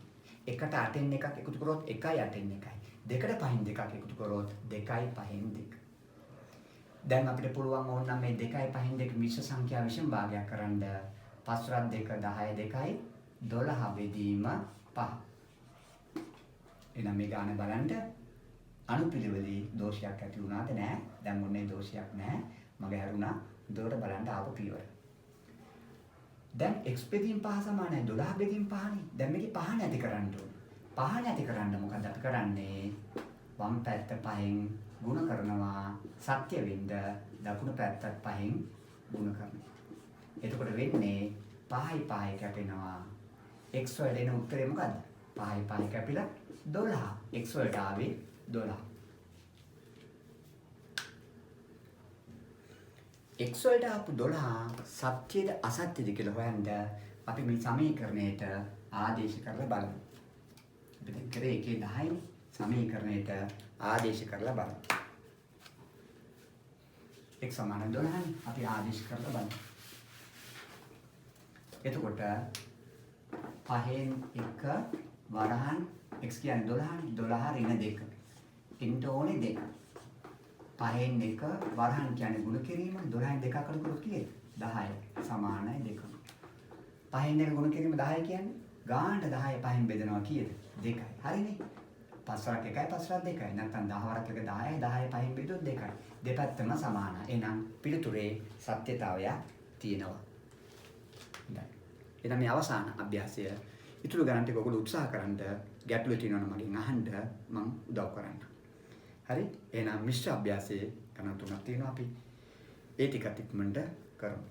1ට 8න් එකක් එකතු කරොත් 1යි 8න් 1යි. දෙකට පහෙන් දෙකක් එකතු කරොත් 2යි 5න් 2. දැන් අපිට පුළුවන් ඕනනම් මේ 2යි 5න් 2 මිශ්‍ර සංඛ්‍යා විෂම භාගයක් කරන්න 5 + 2 10 2යි 12 බෙදීම 5. එහෙනම් මේ ගාන බලන්න අනුපිළිවෙලේ දෝෂයක් ඇති වුණාද නැහැ. දැන් මොන්නේ දෝෂයක් නැහැ. මගේ හැරුණා උදේට බලන්න ආපු පියවර. දැන් x බෙදීම 5 සමානයි 12 බෙදීම 5නේ. දැන් මේකේ 5 නැති කරන්න ඕනේ. 5 නැති කරන්න මොකද අපි කරන්නේ? වම් පැත්ත 5න් ගුණ කරනවා. සත්‍ය වෙන්න දකුණු පැත්තත් 5න් ගුණ කරනවා. එතකොට වෙන්නේ 5යි 5යි කැපෙනවා. x වලට එන උත්තරේ මොකද්ද? 5යි 5යි කැපිලා 12. x වලට ආවේ 12. x වලට ආපු 12 සත්‍යද අසත්‍යද කියලා හොයන්න අපි මේ සමීකරණයට ආදේශ කරලා බලමු. අපි දැන් කරේ 1 10යි සමීකරණයට ආදේශ කරලා බලමු. x සමාන 12යි අපි ආදේශ කරලා බලමු. එතකොට 5න් 1 වරහන් x කියන්නේ 12යි 12 ඍණ 2. ඉන්න ඕනේ 2. 5න් 1 වරහන් කියන්නේ ගුණ කිරීම 12න් 2 අකඩ කරොත් කීයද? 10 සමානයි 2. 5න් 1 ගුණ කිරීම 10 කියන්නේ ගානට 10 5න් බෙදනවා කීයද? 2යි. හරිනේ. 5 වරක් 1යි 5 වරක් 2යි. නැත්නම් 10 වරක් 1 10යි 10 5න් බෙදුවොත් 2යි. දෙපැත්තම සමානයි. එහෙනම් පිළිතුරේ සත්‍යතාවයක් තියෙනවා. හොඳයි. එහෙනම් මේ අවසාන අභ්‍යාසය ඉතුරු ගණන් ටික ඔයගොල්ලෝ උත්සාහ කරන්න ගැටලු තියෙනවා නම් මගෙන් අහන්න මම උදව් කරන්න. හරි? එහෙනම් මිශ්‍ර අභ්‍යාසයේ ගණන් තුනක් තියෙනවා අපි ඒ ටිකත් ඉක්මනට කරමු.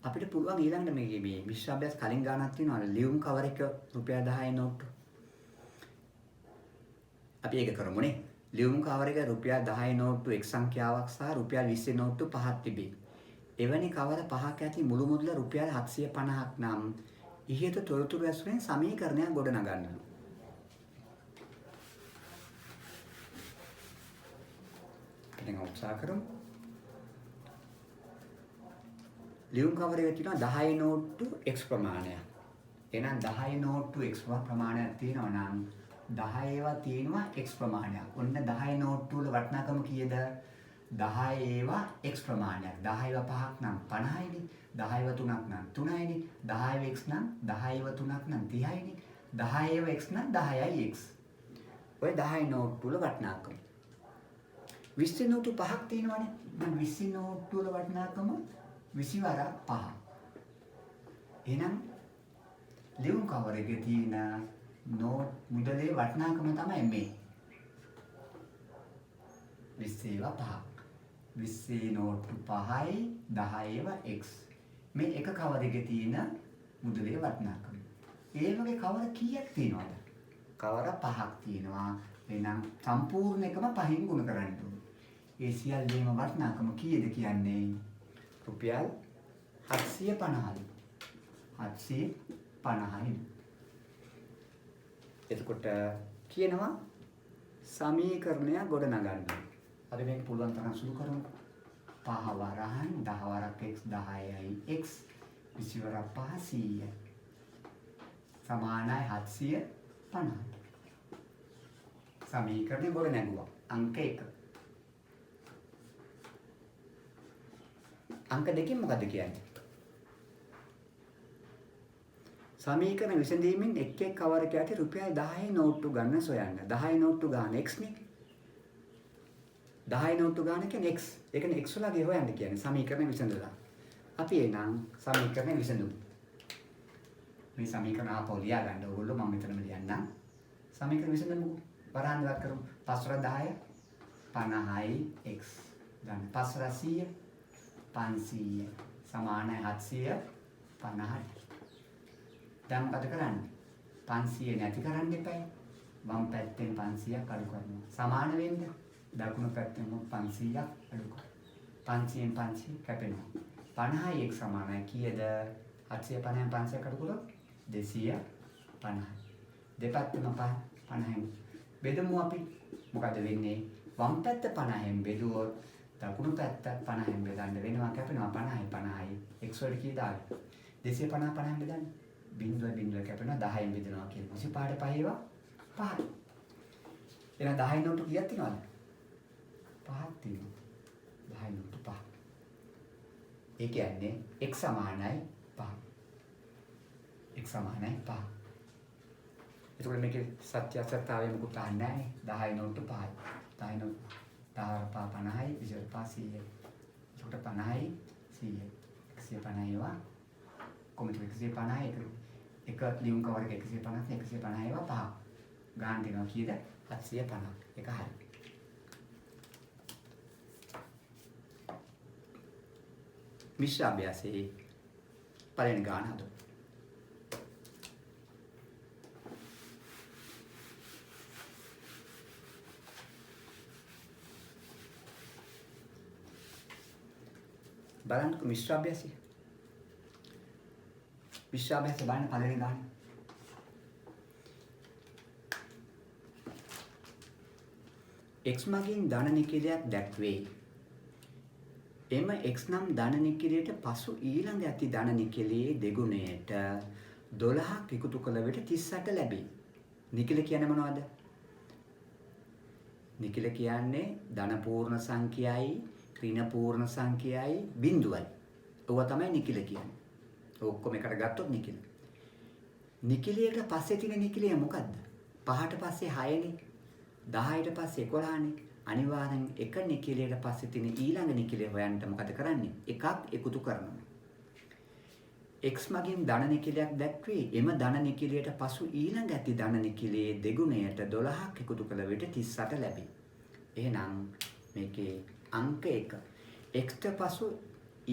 අපිට පුළුවන් ඊළඟට මේ මිශ්‍ර අභ්‍යාස කලින් ගානක් තියෙනවා ලියුම් කවර එක රුපියල් 10 නෝට්ටු. අපි ඒක කරමුනේ. ලියුම් කවර එක රුපියල් 10 නෝට්ටු එක් සංඛ්‍යාවක් සහ රුපියල් 20 නෝට්ටු පහක් තිබේ. එවැනි කවර පහක් ඇති මුළු මුදල රුපියල් 750ක් නම් ඉහත තොරතුරු ඇසුරෙන් සමීකරණයක් ගොඩනගන්න. දැන් උත්සාහ කරමු. ලියුම් කවරේ තියෙනවා 10 නෝට්ටු x ප්‍රමාණයක්. එහෙනම් 10 නෝට්ටු x ප්‍රමාණයක් තියෙනවා නම් 10 ඒවා තියෙනවා x ප්‍රමාණයක්. ඔන්න 10 නෝට්ටු වල වටිනාකම කීයද? 10 ඒවා x ප්‍රමාණයක්. 10 ඒවා 5ක් නම් 50යිනේ. 10 ඒවා 3ක් නම් 3යිනේ. 10 ඒවා x නම් 10 ඒවා 3ක් නම් 30යිනේ. 10 ඒවා x නම් 10යි x. ඔය 10 නෝට්ටු වල වටිනාකම. 20 නෝට්ටු 5ක් තියෙනවානේ. නම් 20 නෝට්ටු වල වටිනාකම 20 වරක් 5. එහෙනම් ලියුම් කවර එකේ තියෙන නෝට් මුදලේ වටිනාකම තමයි මේ. 20 ඒවා 5ක්. 20 නෝට්ටු 5යි 10 ඒවා x. මේ එක කවර එකේ තියෙන මුදලේ වටිනාකම. ඒ වගේ කවර කීයක් තියෙනවද? කවර 5ක් තියෙනවා. එහෙනම් සම්පූර්ණ එකම 5න් ගුණ කරන්න ඕනේ. ඒ සියල්ලේම වටිනාකම කීයද කියන්නේ? රුපියල් 750යි. 750යි. එතකොට කියනවා සමීකරණයක් ගොඩනගන්න. අපි මේක පුළුවන් තරම් සුළු කරමු. 5 වරහන් 10 වරක් x 10යි x 20 වරක් 5 100යි. සමානයි 750යි. සමීකරණය ගොඩනැගුවා. අංක 1. අංක 2කින් මොකද කියන්නේ? සමීකරණ විසඳීමෙන් එක් එක් කවරක ඇති රුපියල් 10 නෝට්ටු ගන්න සොයන්න. 10 නෝට්ටු ගන්න x නේ. 10 නෝට්ටු ගන්න කියන්නේ x. ඒකනේ x වලගේ හොයන්න කියන්නේ සමීකරණ විසඳලා. අපි එනම් සමීකරණ විසඳමු. මේ සමීකරණ ආපහු ලියා ගන්න ඕගොල්ලෝ මම මෙතනම ලියන්නම්. සමීකරණ විසඳමුකෝ. වරහන් ඉවත් කරමු. 5 10 50යි x ගන්න. 5 100 500 සමානයි 750යි. දැන් මොකද කරන්නේ? 500 නැති කරන්න එපා. වම් පැත්තෙන් 500ක් අඩු කරනවා. සමාන වෙන්න දකුණු පැත්තෙන් 500ක් අඩු කරනවා. 500න් 500 කැපෙනවා. 50යි x සමානයි කීයද? 750න් 500ක් අඩු කළොත් 250යි. දෙපැත්තම 50න් බෙදමු අපි. මොකද වෙන්නේ? වම් පැත්ත 50න් බෙදුවොත් දකුණු පැත්ත 50න් බෙදන්න වෙනවා කැපෙනවා 50යි x වලට කී දාලා 250 50න් බෙදන්න බිංදුව කැපෙනවා 10න් බෙදනවා කියලා. 25ට 5 ඒවා 5. එහෙනම් 10 නෝටු කීයක් තියෙනවද? 5ක් තියෙනවා. 10 නෝටු 5. ඒ කියන්නේ x සමානයි 5. x සමානයි 5. එතකොට මේකේ සත්‍ය අසත්‍යතාවය මොකක්ද නැහැ. 10 නෝටු 5යි. 10 නෝටු 10 5 50යි 25 100යි. එතකොට 50යි 100යි. 150 ඒවා කොහොමද 150 එක ලියුම් කවරක 150 150 ඒවා 5. ගාන දෙනවා කීයද? 750. එක හරි. මිශ්‍ර අභ්‍යාසයේ පළවෙනි ගාන හදමු. බලන්නකො මිශ්‍ර අභ්‍යාසය. මිශ්‍ර අභ්‍යාසය බලන්න පළවෙනි ගාන. x මගින් ධන නිකිලයක් දැක්වේ. එම x නම් ධන නිකිලයට පසු ඊළඟ ඇති ධන නිකිලයේ දෙගුණයට 12ක් එකතු කළ විට 38 ලැබේ. නිකිල කියන්නේ මොනවද? නිකිල කියන්නේ ධන පූර්ණ සංඛ්‍යයි, ඍණ පූර්ණ සංඛ්‍යයි, බිඳුවයි. ඕවා තමයි නිකිල කියන්නේ. ඔක්කොම එකට ගත්තොත් නිකිල. නිකිලයට පස්සේ තියෙන නිකිලය මොකද්ද? 5ට පස්සේ 6නේ. 10ට පස්සේ 11නේ. අනිවාර්යෙන් එක නිකිලයට පස්සේ තියෙන ඊළඟ නිකිලය හොයන්න මොකද කරන්නේ? එකක් එකතු කරනවා. x මගින් ධන නිකිලයක් දැක්වේ. එම ධන නිකිලයට පසු ඊළඟ ඇති ධන නිකිලයේ දෙගුණයට 12ක් එකතු කළ විට 38 ලැබේ. එහෙනම් මේකේ අංක 1. x ට පසු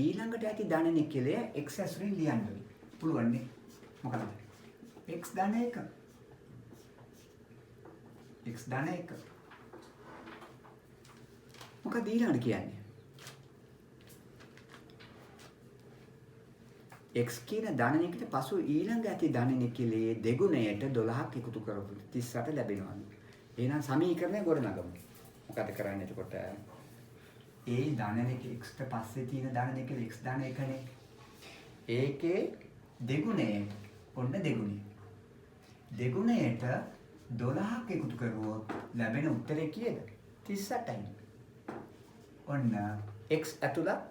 ඊළඟට ඇති ධන නිකිලය x ඇසුරින් ලියන්න පුළුවන් නේ. මොකද? x ධන 1. x ධන 1. මොකද ඊළඟට කියන්නේ? x කියන ධන නිකිලට පසු ඊළඟ ඇති ධන නිකිලයේ දෙගුණයට 12ක් එකතු කරපු 38 ලැබෙනවා. එහෙනම් සමීකරණය ගොඩනගමු. මොකද කරන්නේ එතකොට? ඒ ධන නිකිල x ට පස්සේ තියෙන ධන නිකිල x ධන 1නේ. ඒකේ දෙගුණය ඔන්න දෙගුණය. දෙගුණයට 12ක් එකතු කරුවොත් ලැබෙන උත්තරේ කීයද? 38යි. ඔන්න x ඇතුළත්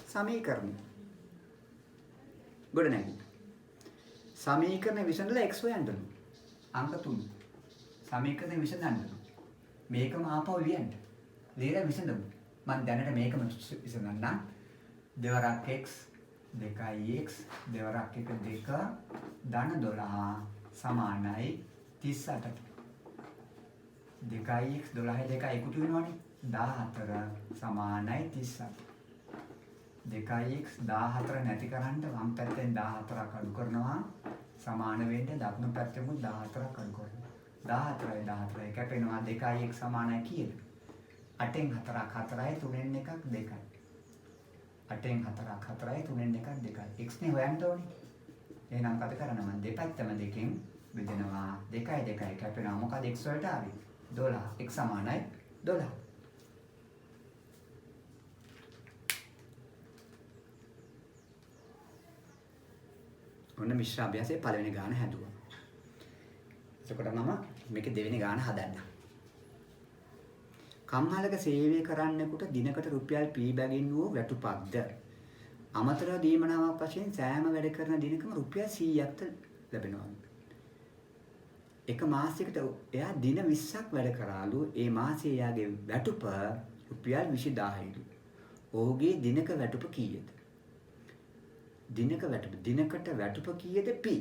සමීකරණය. ගොඩ නැගී. සමීකරණ විසඳලා x හොයන්න ඕන. අංක 3. සමීකරණ විසඳන්න ඕන. මේකම ආපහු ලියන්න. ලියලා විසඳමු. මම දැනට මේකම විසඳන්නම්. දෙවරක් x 2x දෙවරක් 1 2 ධන 12 සමානයි 38ට. 2x 12 2 එකතු වෙනවනේ 14 සමානයි 38. 2x 14 නැති කරන්න වම් පැත්තෙන් 14ක් අඩු කරනවා සමාන වෙන්න දකුණු පැත්තෙන් 14ක් අඩු කරනවා. 14යි 14යි කැපෙනවා 2x සමානයි කීයද? 8න් 4ක් 4යි 3න් එකක් 2යි. 8න් 4ක් 4යි 3න් එකක් 2යි. x නේ හොයන්න ඕනේ. එහෙනම් මොකද කරන්නේ? මම දෙපැත්තම දෙකෙන් බෙදෙනවා 2යි 2යි කැපෙනවා මොකද x වලට ආවේ 12 x සමානයි 12. ඔන්න මිශ්‍ර අභ්‍යාසයේ පළවෙනි ගාන හැදුවා. එතකොට මම මේකේ දෙවෙනි ගාන හදන්නම්. කම්හලක සේවය කරන්නෙකුට දිනකට රුපියල් p බැගින් වූ වැටුපක්ද අමතරව දීමනාවක් වශයෙන් සෑම වැඩ කරන දිනකම රුපියල් 100ක් ලැබෙනවා. එක මාසයකට එයා දින 20ක් වැඩ කරාලු. ඒ මාසයේ එයාගේ වැටුප රුපියල් 20000යිලු. ඔහුගේ දිනක වැටුප කීයද? දිනක වැටුප දිනකට වැටුප කීයද p?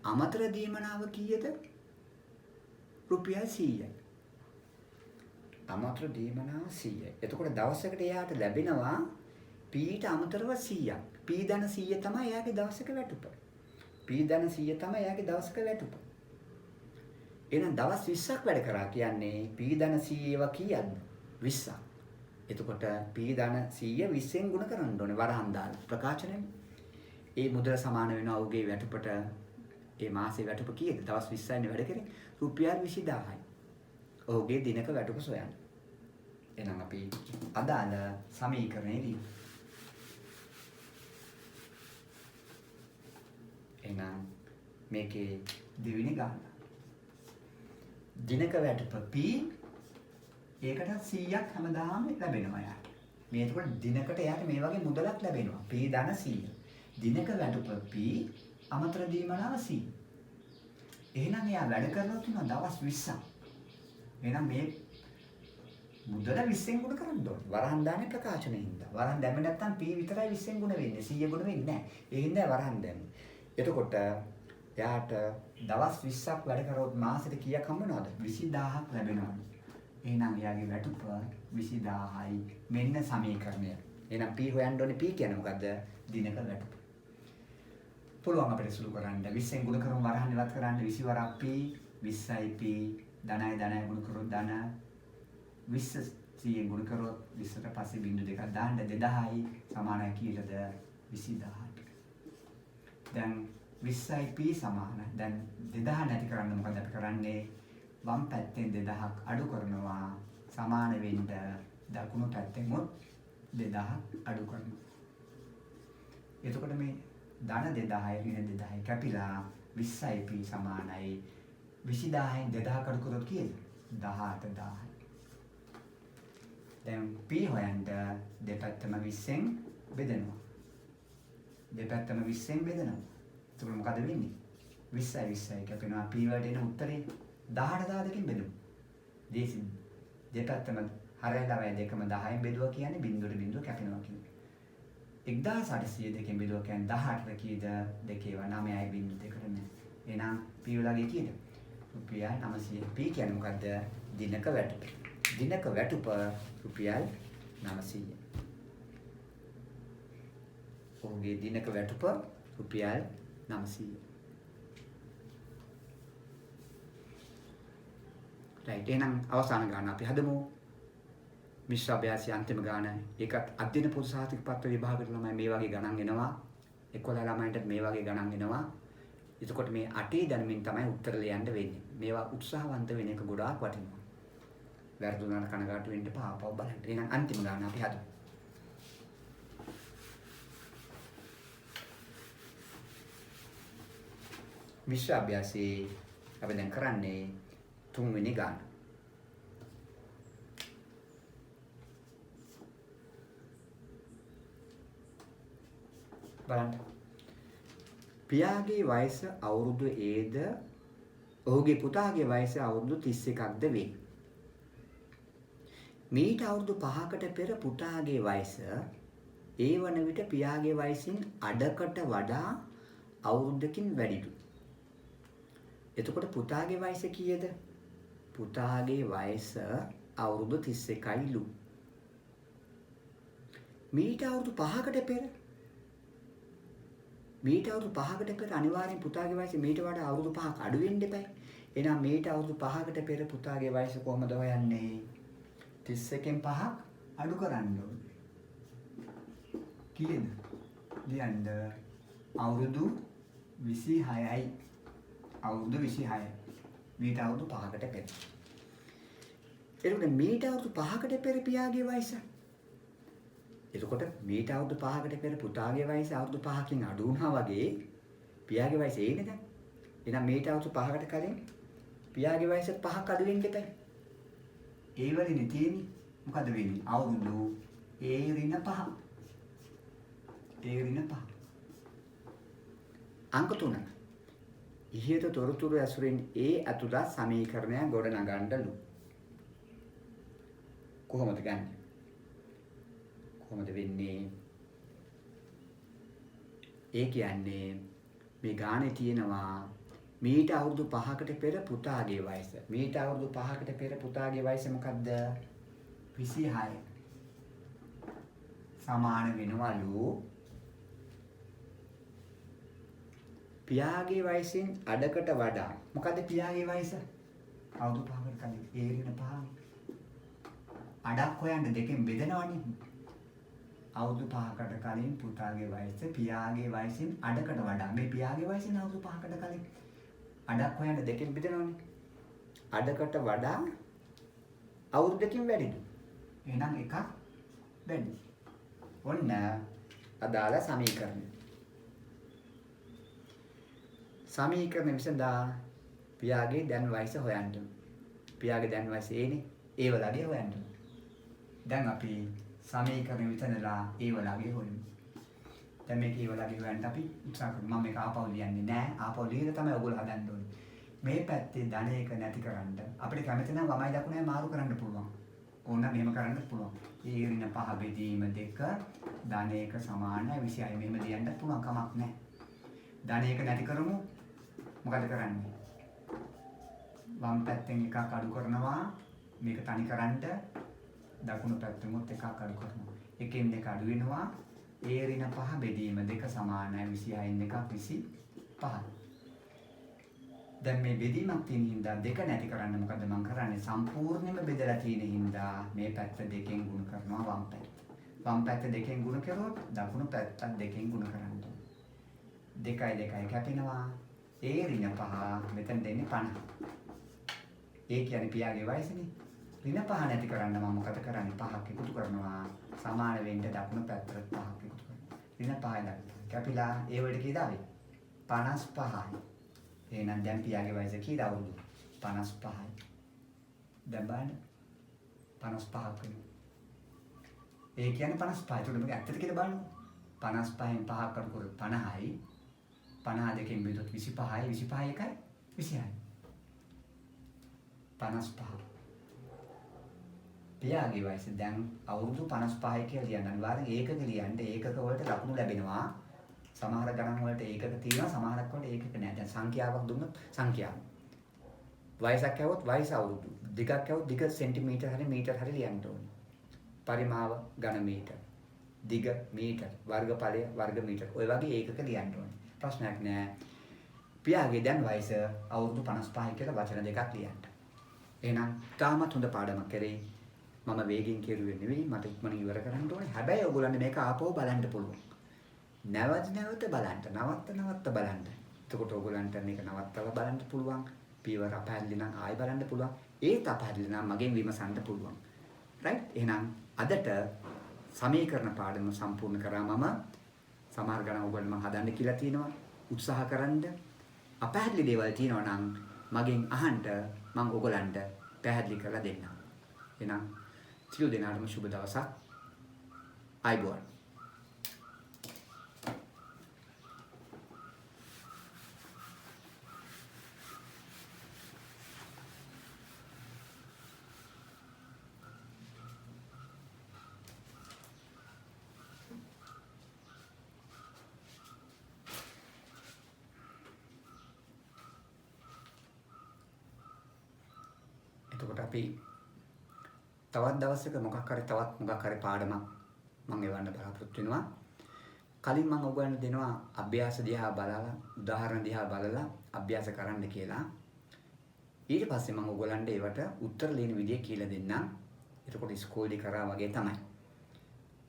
අමතර දීමනාව කීයද? රුපියල් 100යි. අමතර දීමනාව 100යි. එතකොට දවසකට එයාට ලැබෙනවා Pට අමතරව 100ක්. P ධන 100 තමයි එයාගේ දවසක වැටුප. P ධන 100 තමයි එයාගේ දවසක වැටුප. එහෙනම් දවස් 20ක් වැඩ කරා කියන්නේ P ධන 100 ඒවා කීයක්ද? 20ක්. එතකොට P ධන 100 20ෙන් ගුණ කරන්න ඕනේ වරහන් දාලා ප්‍රකාශනයෙන්. ඒ මුදල සමාන වෙනවා ඔහුගේ වැටුපට. ඒ මාසේ වැටුප කීයද? දවස් 20යිනේ වැඩ කරේ. රුපියල් 20000යි. ඔහුගේ දිනක වැටුප සොයන්න. එහෙනම් අපි අදාළ සමීකරණය ලියමු. එහෙනම් මේකේ දෙවෙනි ගාන. දිනක වැටුප P ඒකට 100ක් හැමදාම ලැබෙනවා යාට. මේ එතකොට දිනකට යාට මේ වගේ මුදලක් ලැබෙනවා. P ධන 100. දිනක වැටුප P අමතර දීමනාව 100. එහෙනම් එයා වැඩ කරලා තුන දවස් 20ක්. එහෙනම් මේ මුදල 20ෙන් ගුණ කරන්න ඕනේ. වරහන් දාන්නේ ප්‍රකාශනයේ හින්දා. වරහන් දැම්මේ නැත්නම් P විතරයි 20ෙන් ගුණ වෙන්නේ. 100 ගුණ වෙන්නේ නැහැ. ඒ හින්දා වරහන් දැම්මේ. එතකොට එයාට දවස් 20ක් වැඩ කරොත් මාසෙට කීයක් හම්බ වෙනවද? 20000ක් ලැබෙනවා. එහෙනම් එයාගේ වැටුප 20000යි. මෙන්න සමීකරණය. එහෙනම් P හොයන්න ඕනේ. P කියන්නේ මොකද්ද? දිනක වැටුප. පුළුවන් අපිට සුළු කරන්න 20ෙන් ගුණ කරමු වරහන් ඉවත් කරන්න 20 වරක් P 20යි P ධනයි ගුණ කරොත් ධන 20 100ෙන් ගුණ කරොත් 20ට පස්සේ බිංදු දෙකක් දාන්න 2000යි සමානයි කීයටද 20000ට. දැන් 20යි P සමාන. දැන් 2000 නැති කරන්න මොකද අපි කරන්නේ? වම් පැත්තෙන් 2000ක් අඩු කරනවා සමාන වෙන්න දකුණු පැත්තෙන් උත් 2000ක් අඩු කරනවා. එතකොට මේ ධන 2000යි ඍණ 2000යි කැපිලා 20යි P සමානයි 20000න් 2000 අඩු කරොත් කීයද? 18000යි. දැන් P හොයන්න දෙපැත්තම 20ෙන් බෙදෙනවා. දෙපැත්තම 20ෙන් බෙදෙනවා. එතකොට මොකද වෙන්නේ? 20යි 20යි කැපෙනවා P වලට එන උත්තරේ 18000කින් බෙදමු. දේශින් දෙපැත්තම හරයලවයි දෙකම 10න් බෙදුවා කියන්නේ බිංදුවට බිංදුව කැපෙනවා කියන්නේ. 1800 දෙකෙන් බෙදුවා කියන්නේ 18ට කීයද? දෙකේ ව 9යි බිංදු දෙකට නෑ. එහෙනම් P වලගේ කීයද? රුපියල් 900. P කියන්නේ මොකද්ද? දිනක වැටුප. දිනක වැටුප රුපියල් 900. ඔහුගේ දිනක වැටුප රුපියල් 900. රයිට්. එහෙනම් අවසාන ගාන අපි හදමු. මිශ්‍ර අභ්‍යාසයේ අන්තිම ගාන. ඒකත් අධ්‍යයන පොදු සාහිත්‍ය පත්‍ර විභාගයට ළමයි මේ වගේ ගණන් එනවා. 11 ළමයින්ට මේ වගේ ගණන් එනවා. එතකොට මේ 8 දැනුමින් තමයි උත්තර ලියන්න වෙන්නේ. මේවා උත්සාහවන්ත වෙන එක ගොඩාක් වටිනවා. වැරදුනාට කනගාටු වෙන්න එපා. ආපහු බලන්න. එහෙනම් අන්තිම ගාන අපි හදමු. මිශ්‍ර අභ්‍යාසයේ අපි දැන් කරන්නේ තුන්වෙනි ගාන. බලන්න. පියාගේ වයස අවුරුදු Aද ඔහුගේ පුතාගේ වයස අවුරුදු 31ක්ද වේ. මීට අවුරුදු 5කට පෙර පුතාගේ වයස ඒ වන විට පියාගේ වයසින් අඩකට වඩා අවුරුද්දකින් වැඩිලු. එතකොට පුතාගේ වයස කීයද? පුතාගේ වයස අවුරුදු 31යිලු. මීට අවුරුදු 5කට පෙර අනිවාර්යෙන් පුතාගේ වයස මීට වඩා අවුරුදු 5ක් අඩු වෙන්න එපා. එහෙනම් මීට අවුරුදු 5කට පෙර පුතාගේ වයස කොහමද හොයන්නේ? 31න් 5ක් අඩු කරන්න ඕනේ. කීයද? ලියන්න අවුරුදු 26යි. අවුරුදු 26යි. මීට අවුරුදු 5කට පෙර. එතකොට මීට අවුරුදු 5කට පෙර පියාගේ වයස. එතකොට මීට අවුරුදු 5කට පෙර පුතාගේ වයස අවුරුදු 5කින් අඩු වුණා වගේ පියාගේ වයස එන්නේ දැන්. එහෙනම් මීට අවුරුදු 5කට කලින් පියාගේ වයස 5ක් අඩු වෙන්න එපා. ඒ වලින් තියෙන්නේ මොකද වෙන්නේ? අවුරුදු A ඍණ 5. A ඍණ 5. අංක 3. ඉහත තොරතුරු ඇසුරින් A අතුලත් සමීකරණයක් ගොඩනගන්නලු. කොහොමද ගන්නෙ? කොහොමද වෙන්නේ? ඒ කියන්නේ මේ ගානේ තියෙනවා මීට අවුරුදු 5කට පෙර පුතාගේ වයස. මීට අවුරුදු 5කට පෙර පුතාගේ වයස මොකද්ද? 26. සමාන වෙනවලු පියාගේ වයසින් අඩකට වඩා. මොකද්ද පියාගේ වයස? අවුරුදු 5කට කලින් ඒරින 5. අඩක් හොයන්න දෙකෙන් බෙදනවනේ. අවුරුදු 5කට කලින් පුතාගේ වයස පියාගේ වයසින් අඩකට වඩා. මේ පියාගේ වයසින් අවුරුදු 5කට කලින් අඩක් හොයන්න දෙකෙන් බෙදනවනේ. අඩකට වඩා අවුරුද්දකින් වැඩිද? එහෙනම් එකක් වැඩි. ඔන්න අදාළ සමීකරණය. සමීකරණය විසඳා පියාගේ දැන් වයස හොයන්න. පියාගේ දැන් වයස ඒනේ. ඒ වලගේ හොයන්න. දැන් අපි සමීකරණය විසඳලා ඒ වලගේ හොයමු. දැන් මේක ඒ වලගේ හොයන්න අපි උත්සාහ කරමු. මම මේක ආපහු ලියන්නේ නැහැ. ආපහු ලියලා තමයි ඔයගොල්ලෝ හදන්න ඕනේ. මේ පැත්තේ ධන එක නැති කරන්න අපිට කැමති නම් වමයි දකුණයි මාරු කරන්න පුළුවන්. ඕන නම් මෙහෙම කරන්න පුළුවන්. ඒ ඍණ 5 බෙදීම 2 ධන එක සමාන 26. මෙහෙම ලියන්න පුළුවන් කමක් නැහැ. ධන එක නැති කරමු. මොකද කරන්නේ? වම් පැත්තෙන් එකක් අඩු කරනවා. මේක තනි කරන්න දකුණු පැත්තෙන් එකක් අඩු කරනවා. එකෙන් දෙක අඩු වෙනවා. ඒ ඍණ 5 බෙදීම 2 සමානයි 26න් එකක් 25. දැන් මේ බෙදීමක් තියෙන හින්දා දෙක නැති කරන්න මොකද මම කරන්නේ? සම්පූර්ණයෙන්ම බෙදලා තියෙන හින්දා මේ පැත්ත දෙකෙන් ගුණ කරනවා වම් පැත්ත. වම් පැත්ත දෙකෙන් ගුණ කරොත් දකුණු පැත්තත් දෙකෙන් ගුණ කරන්න ඕනේ. 2යි 2යි කැපෙනවා. ඒ ඍණ 5 මෙතන දෙන්නේ 50. ඒ කියන්නේ පියාගේ වයසනේ. ඍණ 5 නැති කරන්න මම මොකද කරන්නේ? 5ක් එකතු කරනවා. සමාන වෙන්න දකුණු පැත්තට 5ක් එකතු කරනවා. ඍණ 5යි දකුණ. කැපිලා ඒ වලට කීයද? 55යි. එහෙනම් දැන් පියාගේ වයස කීයද අවුරුදු? 55යි. දැන් බලන්න 55ක් වෙනවා. ඒ කියන්නේ 55. ඒකට මේක ඇත්තද කියලා බලන්න. 55න් 5ක් අඩු කරොත් 50යි. 50 දෙකෙන් බෙදුවොත් 25යි. 25 එකයි 26යි. 55. පියාගේ වයස දැන් අවුරුදු 55යි කියලා ලියන්න. අනිවාර්යෙන් ඒකක ලියන්න. ඒකක වලට ලකුණු ලැබෙනවා. සමහර ගණන් වලට ඒකක තියෙනවා, සමහරක් වලට ඒකක නැහැ. දැන් සංඛ්‍යාවක් දුන්නොත් සංඛ්‍යාව. වයසක් ඇහුවොත් වයස අවුරුදු. දිගක් ඇහුවොත් දිග සෙන්ටිමීටර් හරි මීටර් හරි ලියන්න ඕනේ. පරිමාව ඝන මීටර්. දිග මීටර්. වර්ගඵලය වර්ග මීටර්. ඔය වගේ ඒකක ලියන්න ඕනේ. ප්‍රශ්නයක් නැහැ. පියාගේ දැන් වයස අවුරුදු 55යි කියලා වචන දෙකක් ලියන්න. එහෙනම් තාමත් හොඳ පාඩමක් කරේ. මම වේගෙන් කෙරුවේ නෙවෙයි. මට ඉක්මනින් ඉවර කරන්න ඕනේ. හැබැයි ඔයගොල්ලන්ට මේක ආපහු බලන්න පුළුවන්. නැවත බලන්න. නවත්ත බලන්න. එතකොට ඔයගොල්ලන්ට මේක නවත්තලා බලන්න පුළුවන්. පීවර අපහැරලි නම් ආයෙ බලන්න පුළුවන්. ඒත් අපහැරලි නම් මගෙන් විමසන්න පුළුවන්. රයිට්? එහෙනම් අදට සමීකරණ පාඩම සම්පූර්ණ කරා මම. සමහර ගණන් ඔයගොල්ලෝ මම හදන්න කියලා තියෙනවා. උත්සාහ කරන්න. අපහැරලි දේවල් තියෙනවා නම් මගෙන් අහන්න මම ඔයගොල්ලන්ට පැහැදිලි කරලා දෙන්නම්. එහෙනම් සියලු දෙනාටම සුබ දවසක්. ආයුබෝවන්. එතකොට අපි තවත් දවසක මොකක් හරි පාඩමක් මම එවන්න බලාපොරොත්තු වෙනවා. කලින් මම ඔයගොල්ලන්ට දෙනවා අභ්‍යාස දිහා බලලා, උදාහරණ දිහා බලලා අභ්‍යාස කරන්න කියලා. ඊට පස්සේ මම ඔයගොල්ලන්ට ඒවට උත්තර ලියන විදිය කියලා දෙන්නම්. එතකොට ඉස්කෝලේ කරා වගේ තමයි.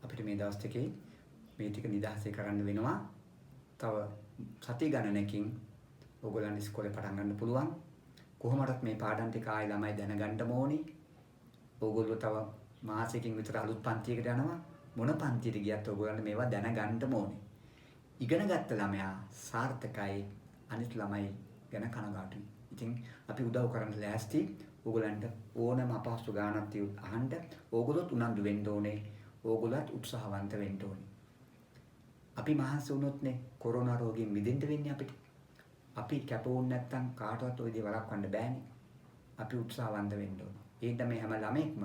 අපිට මේ දවස් දෙකේ මේ ටික නිදහසේ කරන්න වෙනවා. තව සති ගණනකින් ඔයගොල්ලන් ඉස්කෝලේ පටන් ගන්න පුළුවන්. කොහොමදත් මේ පාඩම් ටික ආයි ළමයි දැනගන්න ඕනේ. ඕගොල්ලෝ තව මාසෙකින් විතර අලුත් පන්තියකට යනවා. මොන පන්තියට ගියත් ඕගොල්ලන්ට මේවා දැනගන්න ඕනේ. ඉගෙන ගත්ත ළමයා සාර්ථකයි, අනිත් ළමයි ගැන කනගාටුයි. ඉතින් අපි උදව් කරන්න ලෑස්ති. ඕගොල්ලන්ට ඕනම අපහසු ගානක් තියුත් අහන්න. ඕගොල්ලොත් උනන්දු වෙන්න ඕනේ. ඕගොල්ලොත් උත්සාහවන්ත වෙන්න ඕනේ. අපි මහන්සි වුණොත්නේ කොරෝනා රෝගයෙන් මිදෙන්න වෙන්නේ අපිට. අපි කැපවුන් නැත්තම් කාටවත් ওই දේ වළක්වන්න බෑනේ. අපි උත්සාහවන්ත වෙන්න ඕනේ. ඒ තමයි හැම ළමෙක්ම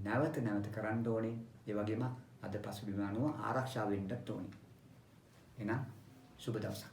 නැවත කරන්න ඕනේ. ඒ වගේම අද පසුබිම අනුව ආරක්ෂා වෙන්නත් ඕනේ. එහෙනම් සුබ දවසක්.